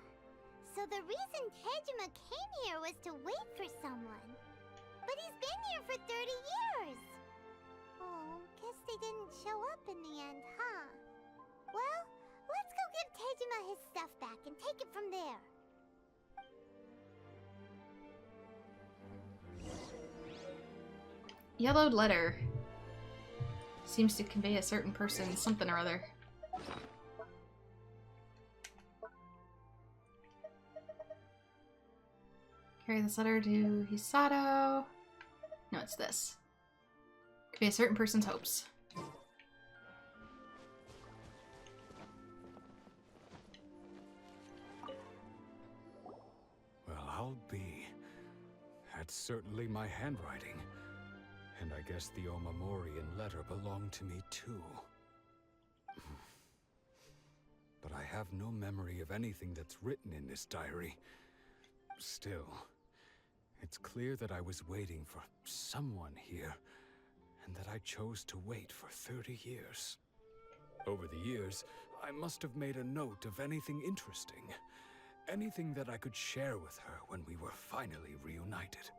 the reason Tejima came here was to wait for someone. But he's been here for 30 years. Oh, guess they didn't show up in the end, huh? Well, let's go give Tejima his stuff back and take it from there. Yellowed letter. Seems to convey a certain person something or other. Carry this letter to Hisato. No, it's this. Convey a certain person's hopes. Well, I'll be. That's certainly my handwriting. And I guess the Omamorian letter belonged to me too. But I have no memory of anything that's written in this diary. Still, it's clear that I was waiting for someone here, and that I chose to wait for 30 years. Over the years, I must have made a note of anything interesting. Anything that I could share with her when we were finally reunited.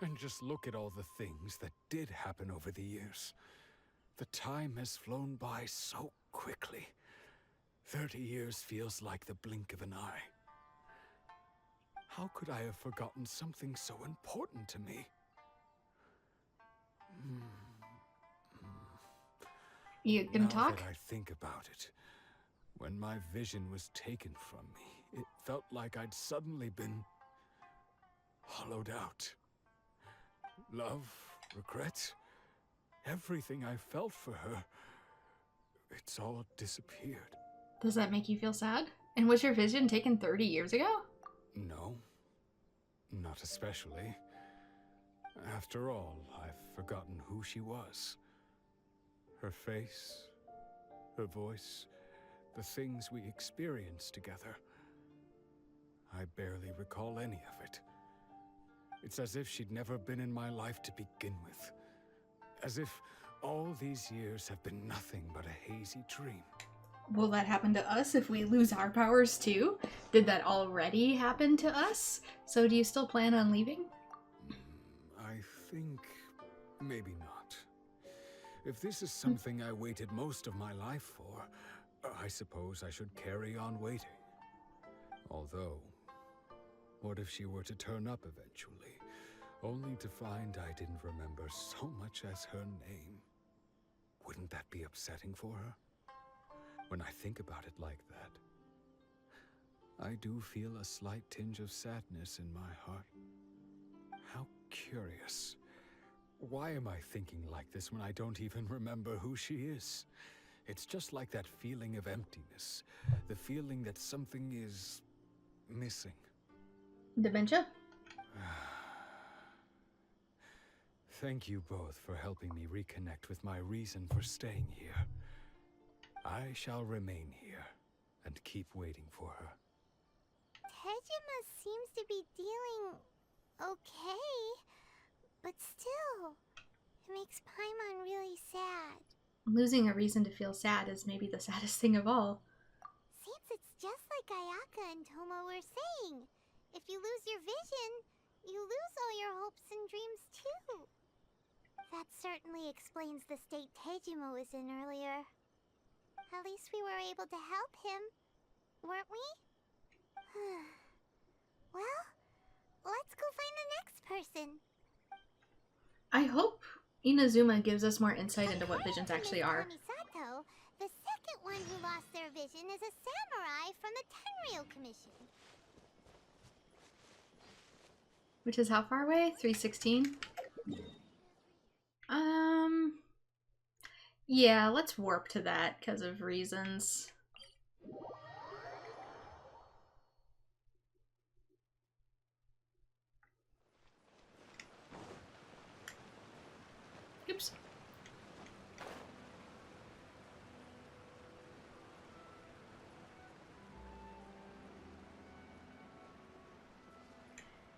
And just look at all the things that did happen over the years. The time has flown by so quickly. 30 years feels like the blink of an eye. How could I have forgotten something so important to me? You gonna talk? Now that I think about it, when my vision was taken from me, it felt like I'd suddenly been hollowed out. Love, regret, everything I felt for her, it's all disappeared. Does that make you feel sad? And was your vision taken 30 years ago? No, not especially. After all, I've forgotten who she was. Her face, her voice, the things we experienced together. I barely recall any of it. It's as if she'd never been in my life to begin with. As if all these years have been nothing but a hazy dream. Will that happen to us if we lose our powers too? Did that already happen to us? So do you still plan on leaving? I think maybe not. If this is something I waited most of my life for, I suppose I should carry on waiting. Although, what if she were to turn up eventually, only to find I didn't remember so much as her name? Wouldn't that be upsetting for her? When I think about it like that, I do feel a slight tinge of sadness in my heart. How curious. Why am I thinking like this when I don't even remember who she is? It's just like that feeling of emptiness, the feeling that something is missing. Dementia? Thank you both for helping me reconnect with my reason for staying here. I shall remain here and keep waiting for her. Tejima seems to be dealing okay, but still, it makes Paimon really sad. Losing a reason to feel sad is maybe the saddest thing of all. Seems it's just like Ayaka and Tomo were saying. If you lose your vision, you lose all your hopes and dreams too. That certainly explains the state Tejima was in earlier. At least we were able to help him, weren't we? Well, let's go find the next person. I hope Inazuma gives us more insight into what visions actually are. Miss Kamisato, the second one who lost their vision is a samurai from the Tenryou Commission. Which is how far away? 316? Yeah, let's warp to that because of reasons. Oops.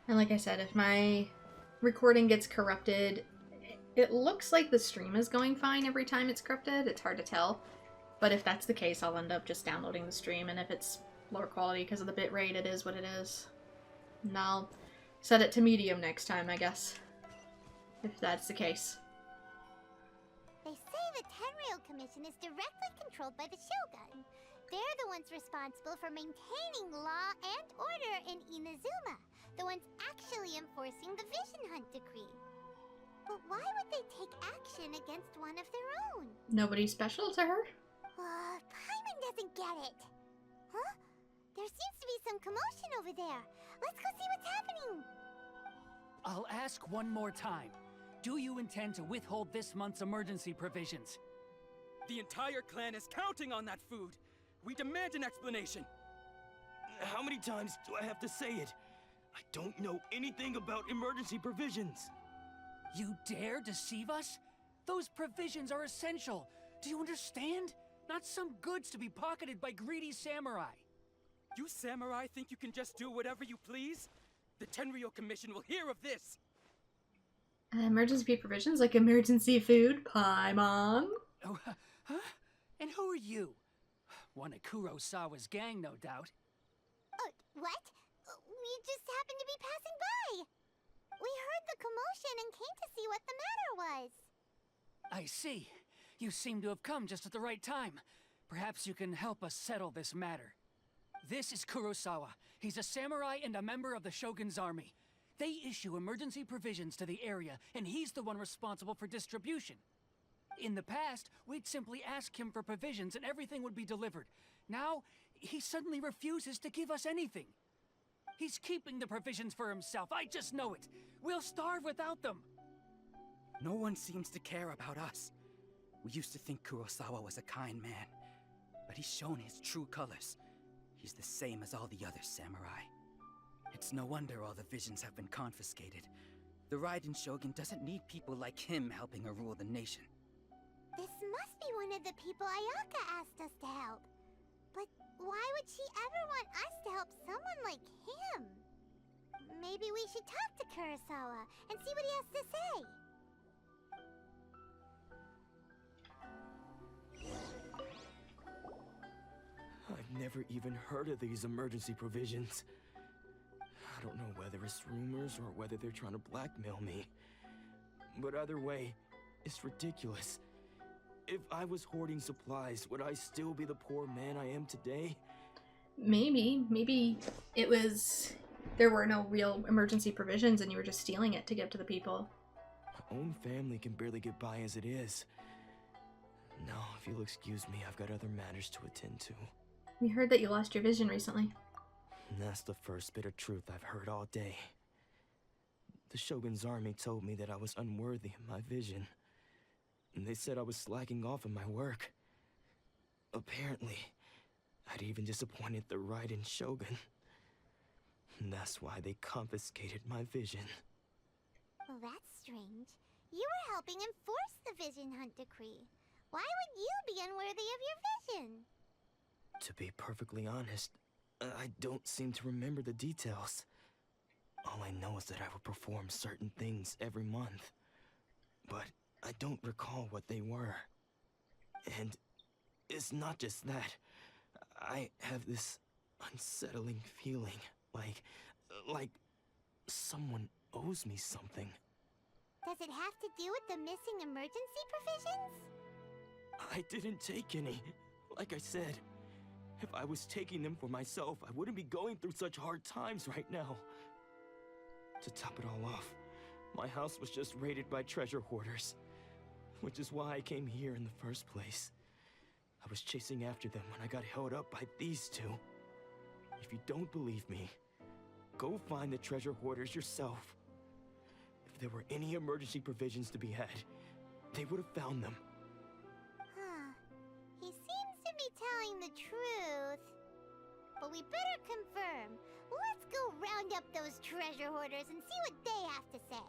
And like I said, if my recording gets corrupted, it looks like the stream is going fine every time it's corrupted. It's hard to tell. But if that's the case, I'll end up just downloading the stream. And if it's lower quality because of the bit rate. It is what it is. And I'll set it to medium next time, I guess. If that's the case. They say the Tenryou Commission is directly controlled by the Shogun. They're the ones responsible for maintaining law and order in Inazuma. The ones actually enforcing the Vision Hunt Decree. But why would they take action against one of their own? Nobody special to her? Paimon doesn't get it. Huh? There seems to be some commotion over there. Let's go see what's happening. I'll ask one more time. Do you intend to withhold this month's emergency provisions? The entire clan is counting on that food. We demand an explanation. How many times do I have to say it? I don't know anything about emergency provisions. You dare deceive us? Those provisions are essential. Do you understand? Not some goods to be pocketed by greedy samurai. You samurai think you can just do whatever you please? The Tenryou Commission will hear of this! Emergency provisions like emergency food? Paimon? Oh, huh? And who are you? One of Kurosawa's gang, no doubt. What? We just happened to be passing by. We heard the commotion and came to see what the matter was. I see. You seem to have come just at the right time. Perhaps you can help us settle this matter. This is Kurosawa. He's a samurai and a member of the Shogun's army. They issue emergency provisions to the area, and he's the one responsible for distribution. In the past, we'd simply ask him for provisions and everything would be delivered. Now, he suddenly refuses to give us anything. He's keeping the provisions for himself, I just know it. We'll starve without them. No one seems to care about us. We used to think Kurosawa was a kind man, but he's shown his true colors. He's the same as all the other samurai. It's no wonder all the visions have been confiscated. The Raiden Shogun doesn't need people like him helping her rule the nation. This must be one of the people Ayaka asked us to help. But why would she ever want us to help someone like him? Maybe we should talk to Kurosawa and see what he has to say. I've never even heard of these emergency provisions. I don't know whether it's rumors or whether they're trying to blackmail me. But either way, it's ridiculous. If I was hoarding supplies, would I still be the poor man I am today? Maybe it was... there were no real emergency provisions and you were just stealing it to give to the people. My own family can barely get by as it is. No, if you'll excuse me, I've got other matters to attend to. We heard that you lost your vision recently. And that's the first bit of truth I've heard all day. The Shogun's army told me that I was unworthy of my vision. And they said I was slacking off in my work. Apparently, I'd even disappointed the Raiden Shogun. And that's why they confiscated my vision. Well, that's strange. You were helping enforce the Vision Hunt Decree. Why would you be unworthy of your vision? To be perfectly honest, I don't seem to remember the details. All I know is that I would perform certain things every month. But I don't recall what they were. And it's not just that. I have this unsettling feeling, like someone owes me something. Does it have to do with the missing emergency provisions? I didn't take any. Like I said, if I was taking them for myself, I wouldn't be going through such hard times right now. To top it all off, my house was just raided by treasure hoarders, which is why I came here in the first place. I was chasing after them when I got held up by these two. If you don't believe me, go find the treasure hoarders yourself. If there were any emergency provisions to be had, they would have found them. Huh. He seems to be telling the truth. But we better confirm. Let's go round up those treasure hoarders and see what they have to say.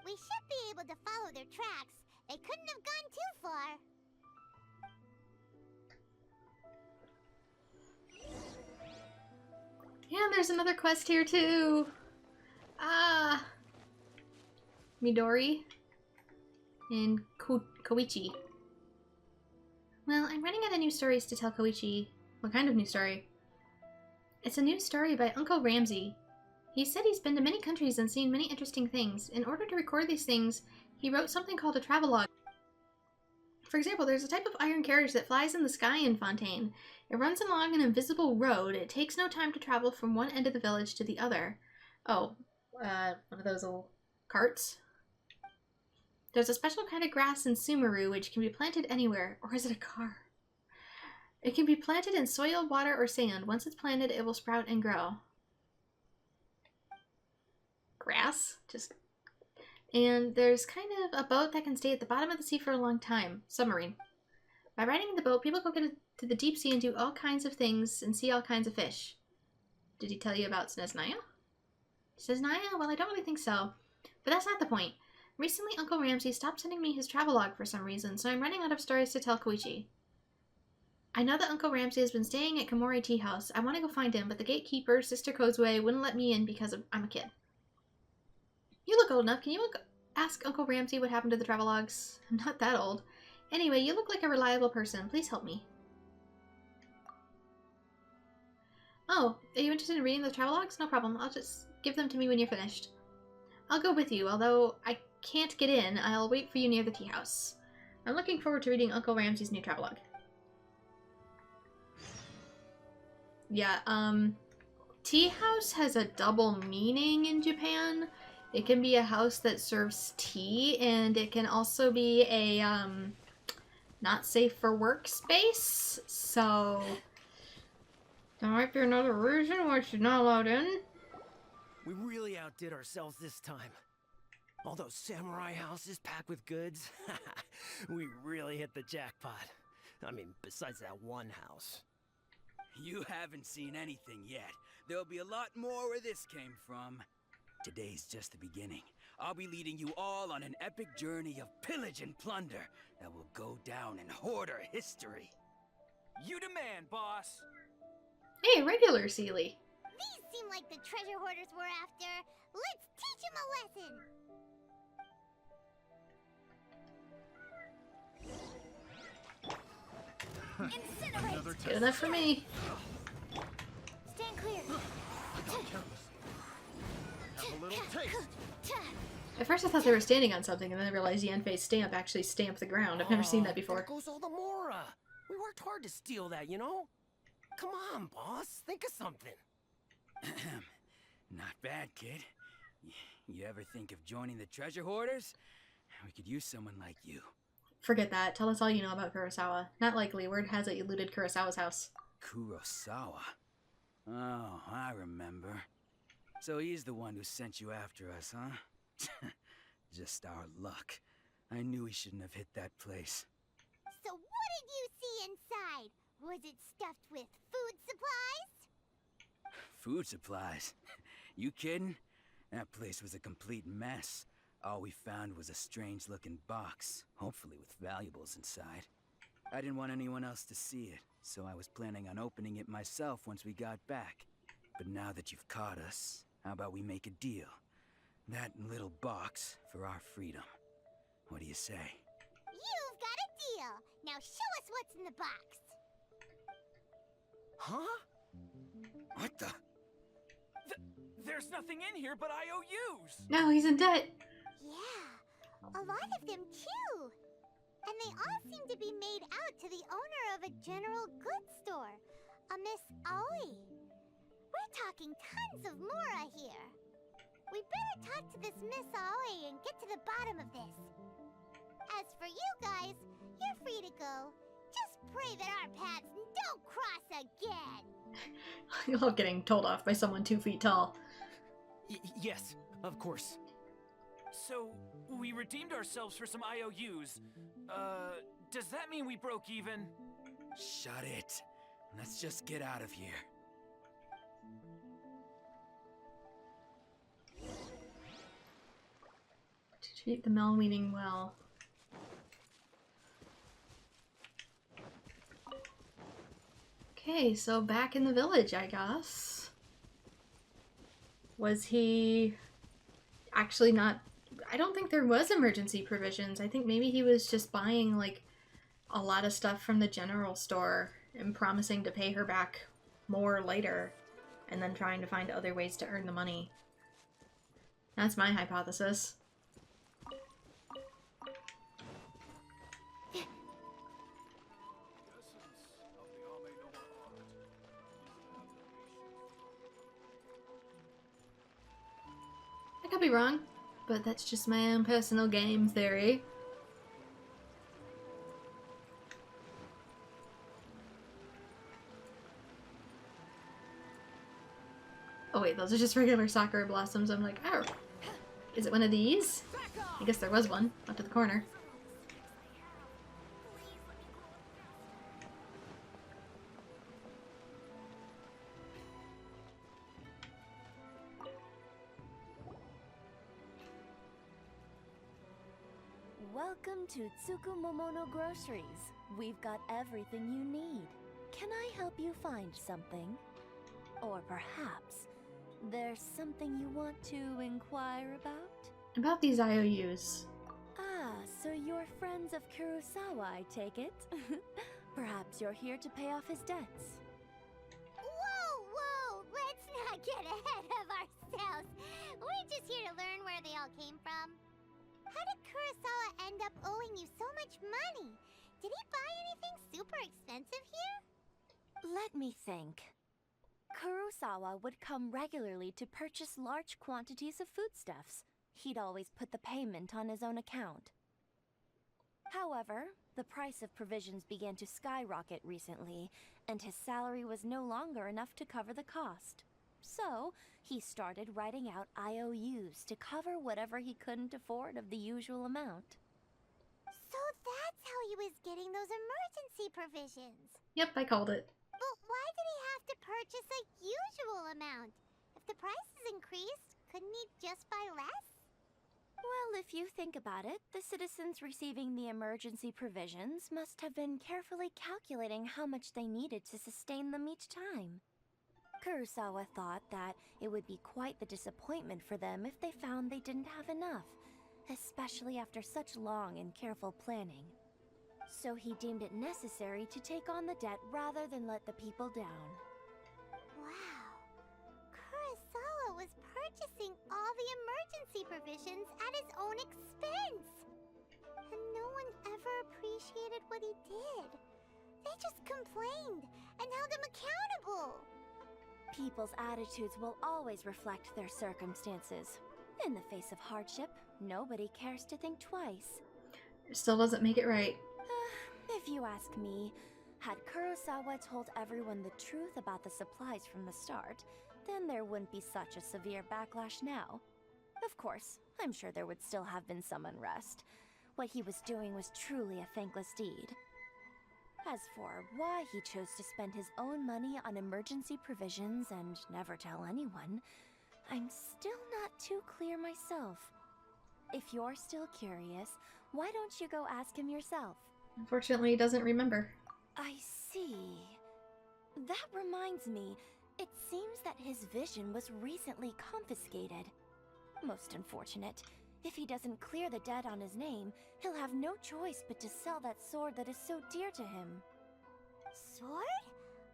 We should be able to follow their tracks. They couldn't have gone too far. Yeah, there's another quest here too. Ah, Midori and Koichi. Well, I'm running out of new stories to tell Koichi. What kind of new story? It's a new story by Uncle Ramsey. He said he's been to many countries and seen many interesting things. In order to record these things, he wrote something called a travelogue. For example, there's a type of iron carriage that flies in the sky in Fontaine. It runs along an invisible road. It takes no time to travel from one end of the village to the other. Oh, one of those old carts? There's a special kind of grass in Sumeru which can be planted anywhere. Or is it a car? It can be planted in soil, water, or sand. Once it's planted, it will sprout and grow. Grass? And there's kind of a boat that can stay at the bottom of the sea for a long time. Submarine. By riding in the boat, people go to the deep sea and do all kinds of things and see all kinds of fish. Did he tell you about Snezhnaya? Snezhnaya? Well, I don't really think so. But that's not the point. Recently, Uncle Ramsey stopped sending me his travelogue for some reason, so I'm running out of stories to tell Koichi. I know that Uncle Ramsey has been staying at Komore Teahouse. I want to go find him, but the gatekeeper, Sister Kozue, wouldn't let me in because I'm a kid. You look old enough. Can you ask Uncle Ramsey what happened to the travelogues? I'm not that old. Anyway, you look like a reliable person. Please help me. Oh, are you interested in reading the travelogues? No problem. I'll just give them to me when you're finished. I'll go with you, although I can't get in. I'll wait for you near the tea house. I'm looking forward to reading Uncle Ramsey's new travelogue. Yeah, tea house has a double meaning in Japan. It can be a house that serves tea, and it can also be a, not safe for work space. So, there might be another reason why she's not allowed in. We really outdid ourselves this time. All those samurai houses packed with goods. We really hit the jackpot. I mean, besides that one house. You haven't seen anything yet. There'll be a lot more where this came from. Today's just the beginning. I'll be leading you all on an epic journey of pillage and plunder that will go down in hoarder history. You demand, boss. Hey, regular Seely. These seem like the treasure hoarders we're after. Let's teach him a lesson. Incinerate! Good enough for me. Stand clear. Have a little taste. At first I thought they were standing on something, and then I realized Yanfei's stamp actually stamped the ground. I've never seen that before. There goes all the Mora. We worked hard to steal that, you know? Come on, boss. Think of something. Not bad, kid. You ever think of joining the treasure hoarders? We could use someone like you. Forget that. Tell us all you know about Kurosawa. Not likely. Word has it you looted Kurosawa's house. Kurosawa? Oh, I remember. So he's the one who sent you after us, huh? Just our luck. I knew he shouldn't have hit that place. So what did you see inside? Was it stuffed with food supplies? Food supplies? You kidding? That place was a complete mess. All we found was a strange-looking box, hopefully with valuables inside. I didn't want anyone else to see it, so I was planning on opening it myself once we got back. But now that you've caught us, how about we make a deal? That little box for our freedom. What do you say? You've got a deal. Now show us what's in the box. Huh? What the? There's nothing in here but IOUs! No, he's in debt! Yeah, a lot of them too. And they all seem to be made out to the owner of a general goods store, a Miss Aoi. We're talking tons of Mora here. We better talk to this Miss Aoi and get to the bottom of this. As for you guys, you're free to go. Just pray that our paths don't cross again. You're all getting told off by someone 2 feet tall. Yes, of course. So, we redeemed ourselves for some IOUs. Does that mean we broke even? Shut it. Let's just get out of here. To treat the Melweaning well. Okay, so back in the village, I guess. Was he actually not... I don't think there was emergency provisions. I think maybe he was just buying, like, a lot of stuff from the general store and promising to pay her back more later. and then trying to find other ways to earn the money. That's my hypothesis. I could be wrong, but that's just my own personal game theory. Oh wait, those are just regular sakura blossoms. I'm like, oh, is it one of these? I guess there was one up to the corner. Welcome to Tsukumomono Groceries. We've got everything you need. Can I help you find something? Or perhaps there's something you want to inquire about? About these IOUs. Ah, so you're friends of Kurosawa, I take it? Perhaps you're here to pay off his debts. Whoa! Let's not get ahead of ourselves. We're just here to learn where they all came from. How did Kurosawa end up owing you so much money? Did he buy anything super expensive here? Let me think. Kurosawa would come regularly to purchase large quantities of foodstuffs. He'd always put the payment on his own account. However, the price of provisions began to skyrocket recently, and his salary was no longer enough to cover the cost. So, he started writing out IOUs to cover whatever he couldn't afford of the usual amount. So that's how he was getting those emergency provisions. Yep, I called it. But why did he have to purchase a usual amount? If the prices increased, couldn't he just buy less? Well, if you think about it, the citizens receiving the emergency provisions must have been carefully calculating how much they needed to sustain them each time. Kurosawa thought that it would be quite the disappointment for them if they found they didn't have enough, especially after such long and careful planning. So he deemed it necessary to take on the debt rather than let the people down. Wow. Kurosawa was purchasing all the emergency provisions at his own expense. And no one ever appreciated what he did. They just complained and held him accountable. People's attitudes will always reflect their circumstances. In the face of hardship, nobody cares to think twice. It still doesn't make it right. If you ask me, had Kurosawa told everyone the truth about the supplies from the start, then there wouldn't be such a severe backlash now. Of course, I'm sure there would still have been some unrest. What he was doing was truly a thankless deed. As for why he chose to spend his own money on emergency provisions and never tell anyone, I'm still not too clear myself. If you're still curious, why don't you go ask him yourself? Unfortunately, he doesn't remember. I see. That reminds me, it seems that his vision was recently confiscated. Most unfortunate. If he doesn't clear the debt on his name, he'll have no choice but to sell that sword that is so dear to him. Sword?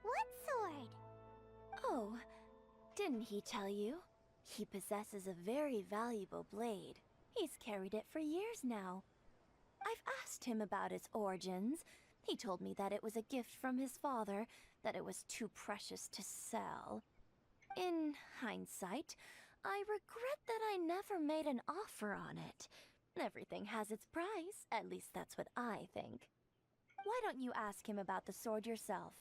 What sword? Oh, didn't he tell you? He possesses a very valuable blade. He's carried it for years now. I've asked him about its origins. He told me that it was a gift from his father, that it was too precious to sell. In hindsight, I regret that I never made an offer on it. Everything has its price, at least that's what I think. Why don't you ask him about the sword yourself?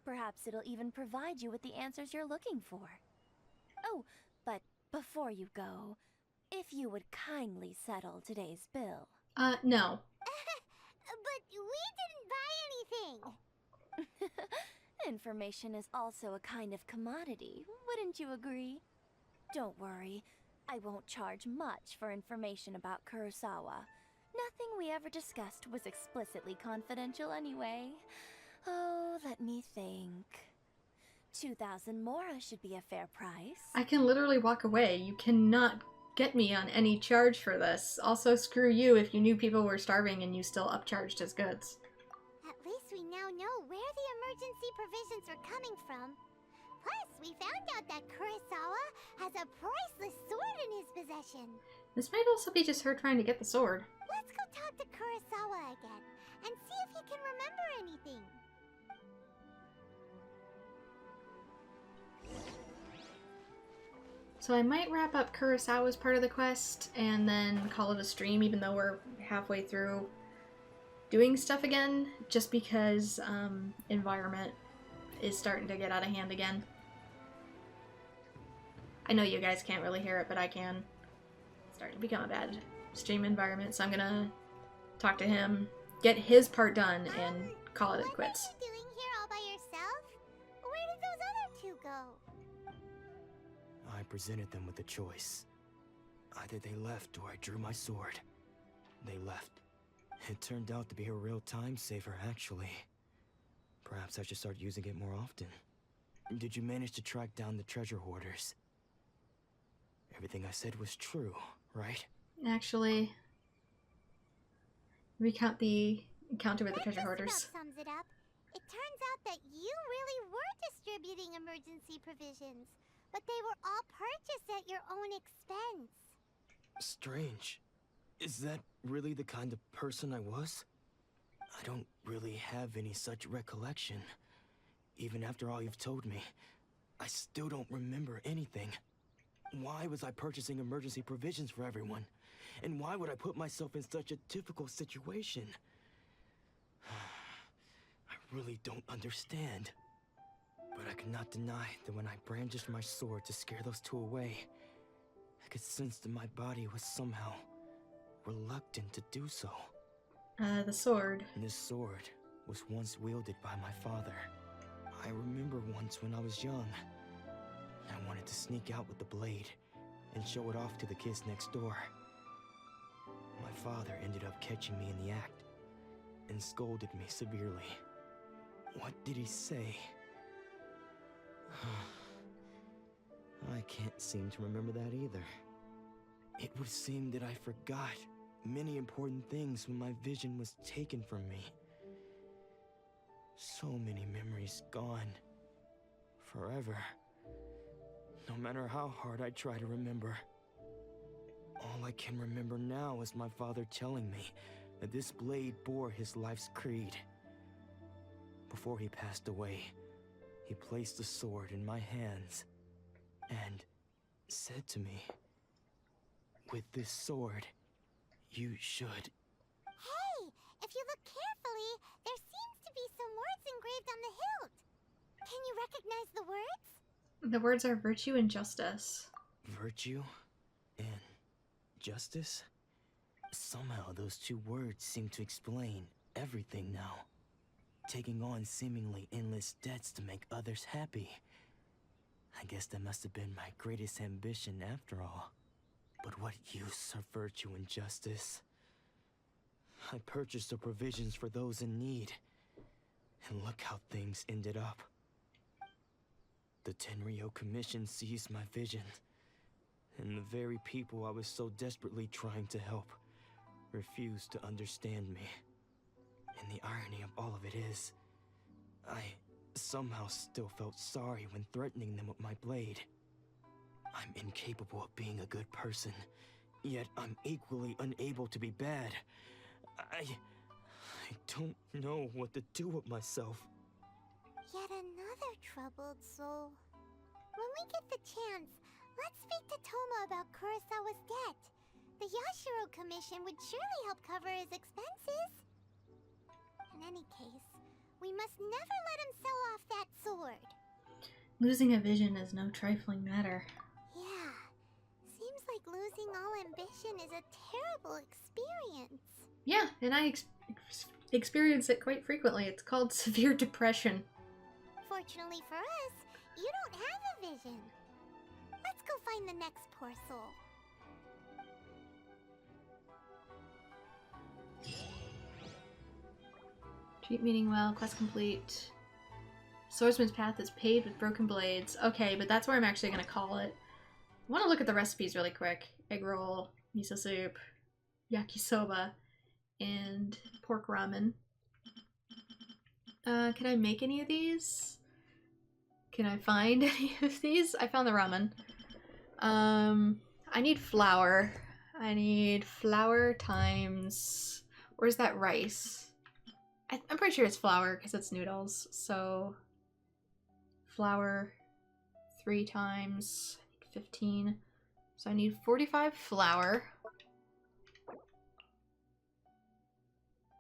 Perhaps it'll even provide you with the answers you're looking for. Oh, but before you go, if you would kindly settle today's bill. No. But we didn't buy anything! Information is also a kind of commodity, wouldn't you agree? Don't worry, I won't charge much for information about Kurosawa. Nothing we ever discussed was explicitly confidential anyway. Oh, let me think. 2,000 mora should be a fair price. I can literally walk away. You cannot get me on any charge for this. Also, screw you if you knew people were starving and you still upcharged his goods. At least we now know where the emergency provisions are coming from. Plus, we found out that Kurosawa has a priceless sword in his possession. This might also be just her trying to get the sword. Let's go talk to Kurosawa again and see if he can remember anything. So I might wrap up Kurosawa's part of the quest and then call it a stream, even though we're halfway through doing stuff again, just because environment is starting to get out of hand again. I know you guys can't really hear it, but I can. It's starting to become a bad stream environment, so I'm gonna talk to him, get his part done, and call it quits. What are you doing here all by yourself? Where did those other two go? I presented them with a choice. Either they left or I drew my sword. They left. It turned out to be a real time saver, actually. Perhaps I should start using it more often. Did you manage to track down the treasure hoarders? Everything I said was true, right? Actually, recount the encounter with the treasure hoarders. That sums it up. It turns out that you really were distributing emergency provisions, but they were all purchased at your own expense. Strange. Is that really the kind of person I was? I don't really have any such recollection. Even after all you've told me, I still don't remember anything. Why was I purchasing emergency provisions for everyone? And why would I put myself in such a difficult situation? I really don't understand. But I cannot deny that when I brandished my sword to scare those two away, I could sense that my body was somehow reluctant to do so. The sword. This sword was once wielded by my father. I remember once when I was young, I wanted to sneak out with the blade and show it off to the kids next door. My father ended up catching me in the act and scolded me severely. What did he say? I can't seem to remember that either. It would seem that I forgot many important things when my vision was taken from me. So many memories gone. Forever. No matter how hard I try to remember. All I can remember now is my father telling me that this blade bore his life's creed. Before he passed away, he placed the sword in my hands and said to me, "With this sword, you should..." Hey, if you look carefully, there seems to be some words engraved on the hilt. Can you recognize the words? The words are virtue and justice. Virtue and justice? Somehow those two words seem to explain everything now. Taking on seemingly endless debts to make others happy. I guess that must have been my greatest ambition after all. But what use are virtue and justice? I purchased the provisions for those in need. And look how things ended up. The Tenryou Commission seized my vision. And the very people I was so desperately trying to help refused to understand me. And the irony of all of it is, I somehow still felt sorry when threatening them with my blade. I'm incapable of being a good person, yet I'm equally unable to be bad. I don't know what to do with myself. Yet another troubled soul. When we get the chance, let's speak to Toma about Kurosawa's debt. The Yashiro Commission would surely help cover his expenses. In any case, we must never let him sell off that sword. Losing a vision is no trifling matter. Yeah, seems like losing all ambition is a terrible experience. Yeah, and I experience it quite frequently. It's called severe depression. Fortunately for us, you don't have a vision. Let's go find the next poor soul. Treat meeting well, quest complete. Swordsman's path is paved with broken blades. Okay, but that's where I'm actually going to call it. I want to look at the recipes really quick. Egg roll, miso soup, yakisoba, and pork ramen. Can I make any of these? Can I find any of these? I found the ramen. I need flour. I need flour times... Where's that rice? I'm pretty sure it's flour because it's noodles. So flour 3 times 15. So I need 45 flour.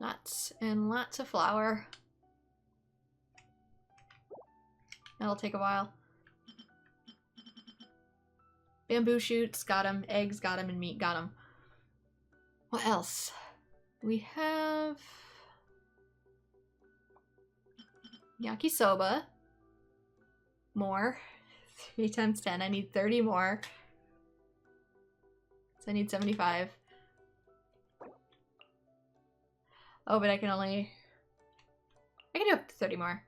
Lots and lots of flour. That'll take a while. Bamboo shoots, got 'em. Eggs, got 'em. And meat, got 'em. What else? We have... yakisoba. More. 3 times 10. I need 30 more. So I need 75. Oh, but I can only... I can do up to 30 more.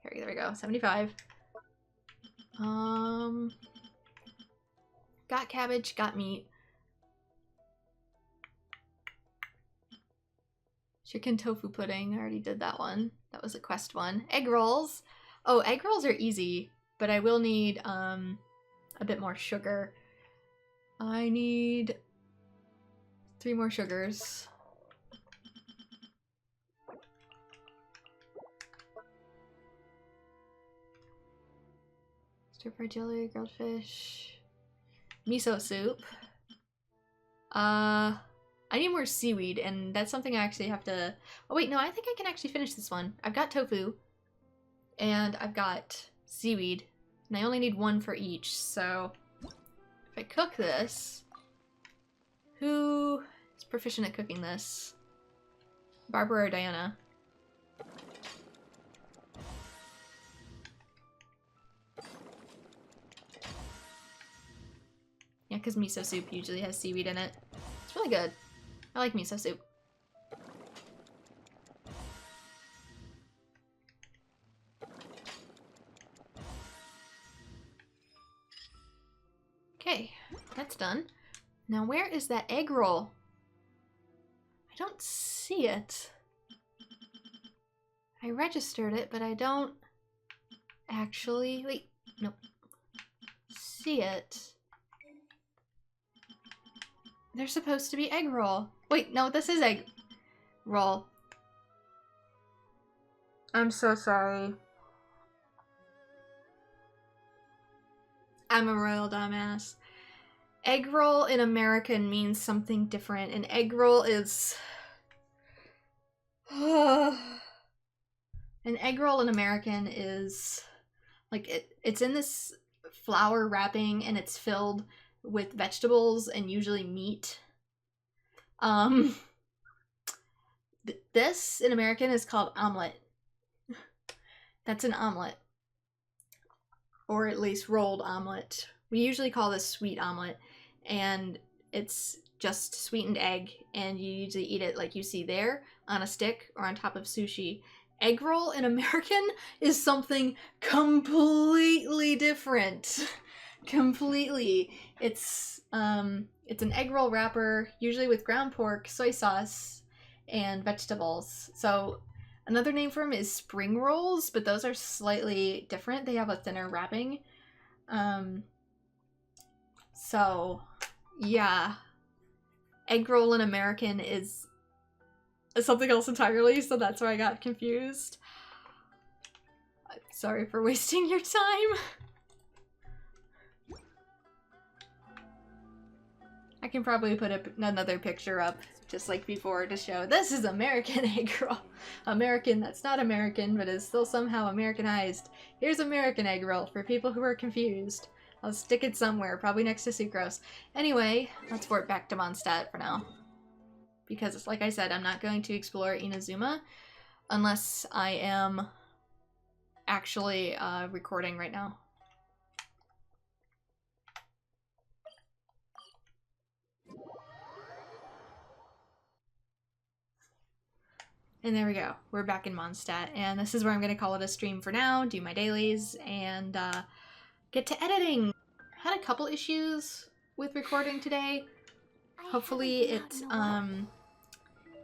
There we go. 75. Got cabbage, got meat. Chicken tofu pudding. I already did that one. That was a quest one. Egg rolls. Oh, egg rolls are easy, but I will need a bit more sugar. I need 3 more sugars. Stir-fried jelly, grilled fish, miso soup. I need more seaweed, and that's something I actually have to... Oh wait, no, I think I can actually finish this one. I've got tofu, and I've got seaweed, and I only need 1 for each, so... If I cook this... Who is proficient at cooking this? Barbara or Diana? Yeah, because miso soup usually has seaweed in it. It's really good. I like miso soup. Okay, that's done. Now where is that egg roll? I don't see it. I registered it, but I don't actually... Wait, nope. See it. They're supposed to be egg roll. Wait, no, this is egg roll. I'm so sorry. I'm a royal dumbass. Egg roll in American means something different. An egg roll is... An egg roll in American is... Like, it's in this flour wrapping and it's filled with vegetables and usually meat. This in American is called omelet. That's an omelet. Or at least rolled omelet. We usually call this sweet omelet, and it's just sweetened egg, and you usually eat it like you see there, on a stick or on top of sushi. Egg roll in American is something completely different. Completely. It's an egg roll wrapper, usually with ground pork, soy sauce, and vegetables. So another name for them is spring rolls, but those are slightly different. They have a thinner wrapping. So yeah, egg roll in American is something else entirely, so that's where I got confused. I'm sorry for wasting your time. I can probably put another picture up, just like before, to show this is American egg roll. American that's not American, but is still somehow Americanized. Here's American egg roll for people who are confused. I'll stick it somewhere, probably next to sucrose. Anyway, let's port back to Mondstadt for now. Because, like I said, I'm not going to explore Inazuma unless I am actually recording right now. And there we go. We're back in Mondstadt, and this is where I'm going to call it a stream for now, do my dailies, and get to editing. Had a couple issues with recording today. Hopefully it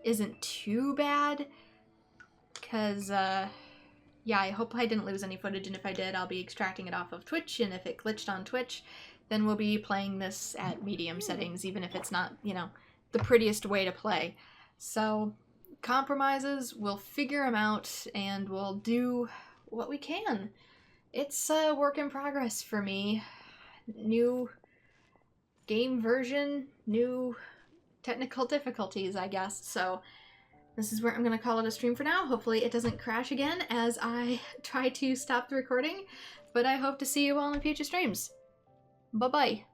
isn't too bad, because yeah, I hope I didn't lose any footage, and if I did, I'll be extracting it off of Twitch, and if it glitched on Twitch, then we'll be playing this at medium settings, even if it's not, you know, the prettiest way to play. So, compromises, we'll figure them out, and we'll do what we can. It's a work in progress for me. New game version, new technical difficulties, I guess. So this is where I'm going to call it a stream for now. Hopefully it doesn't crash again as I try to stop the recording, but I hope to see you all in future streams. Bye-bye.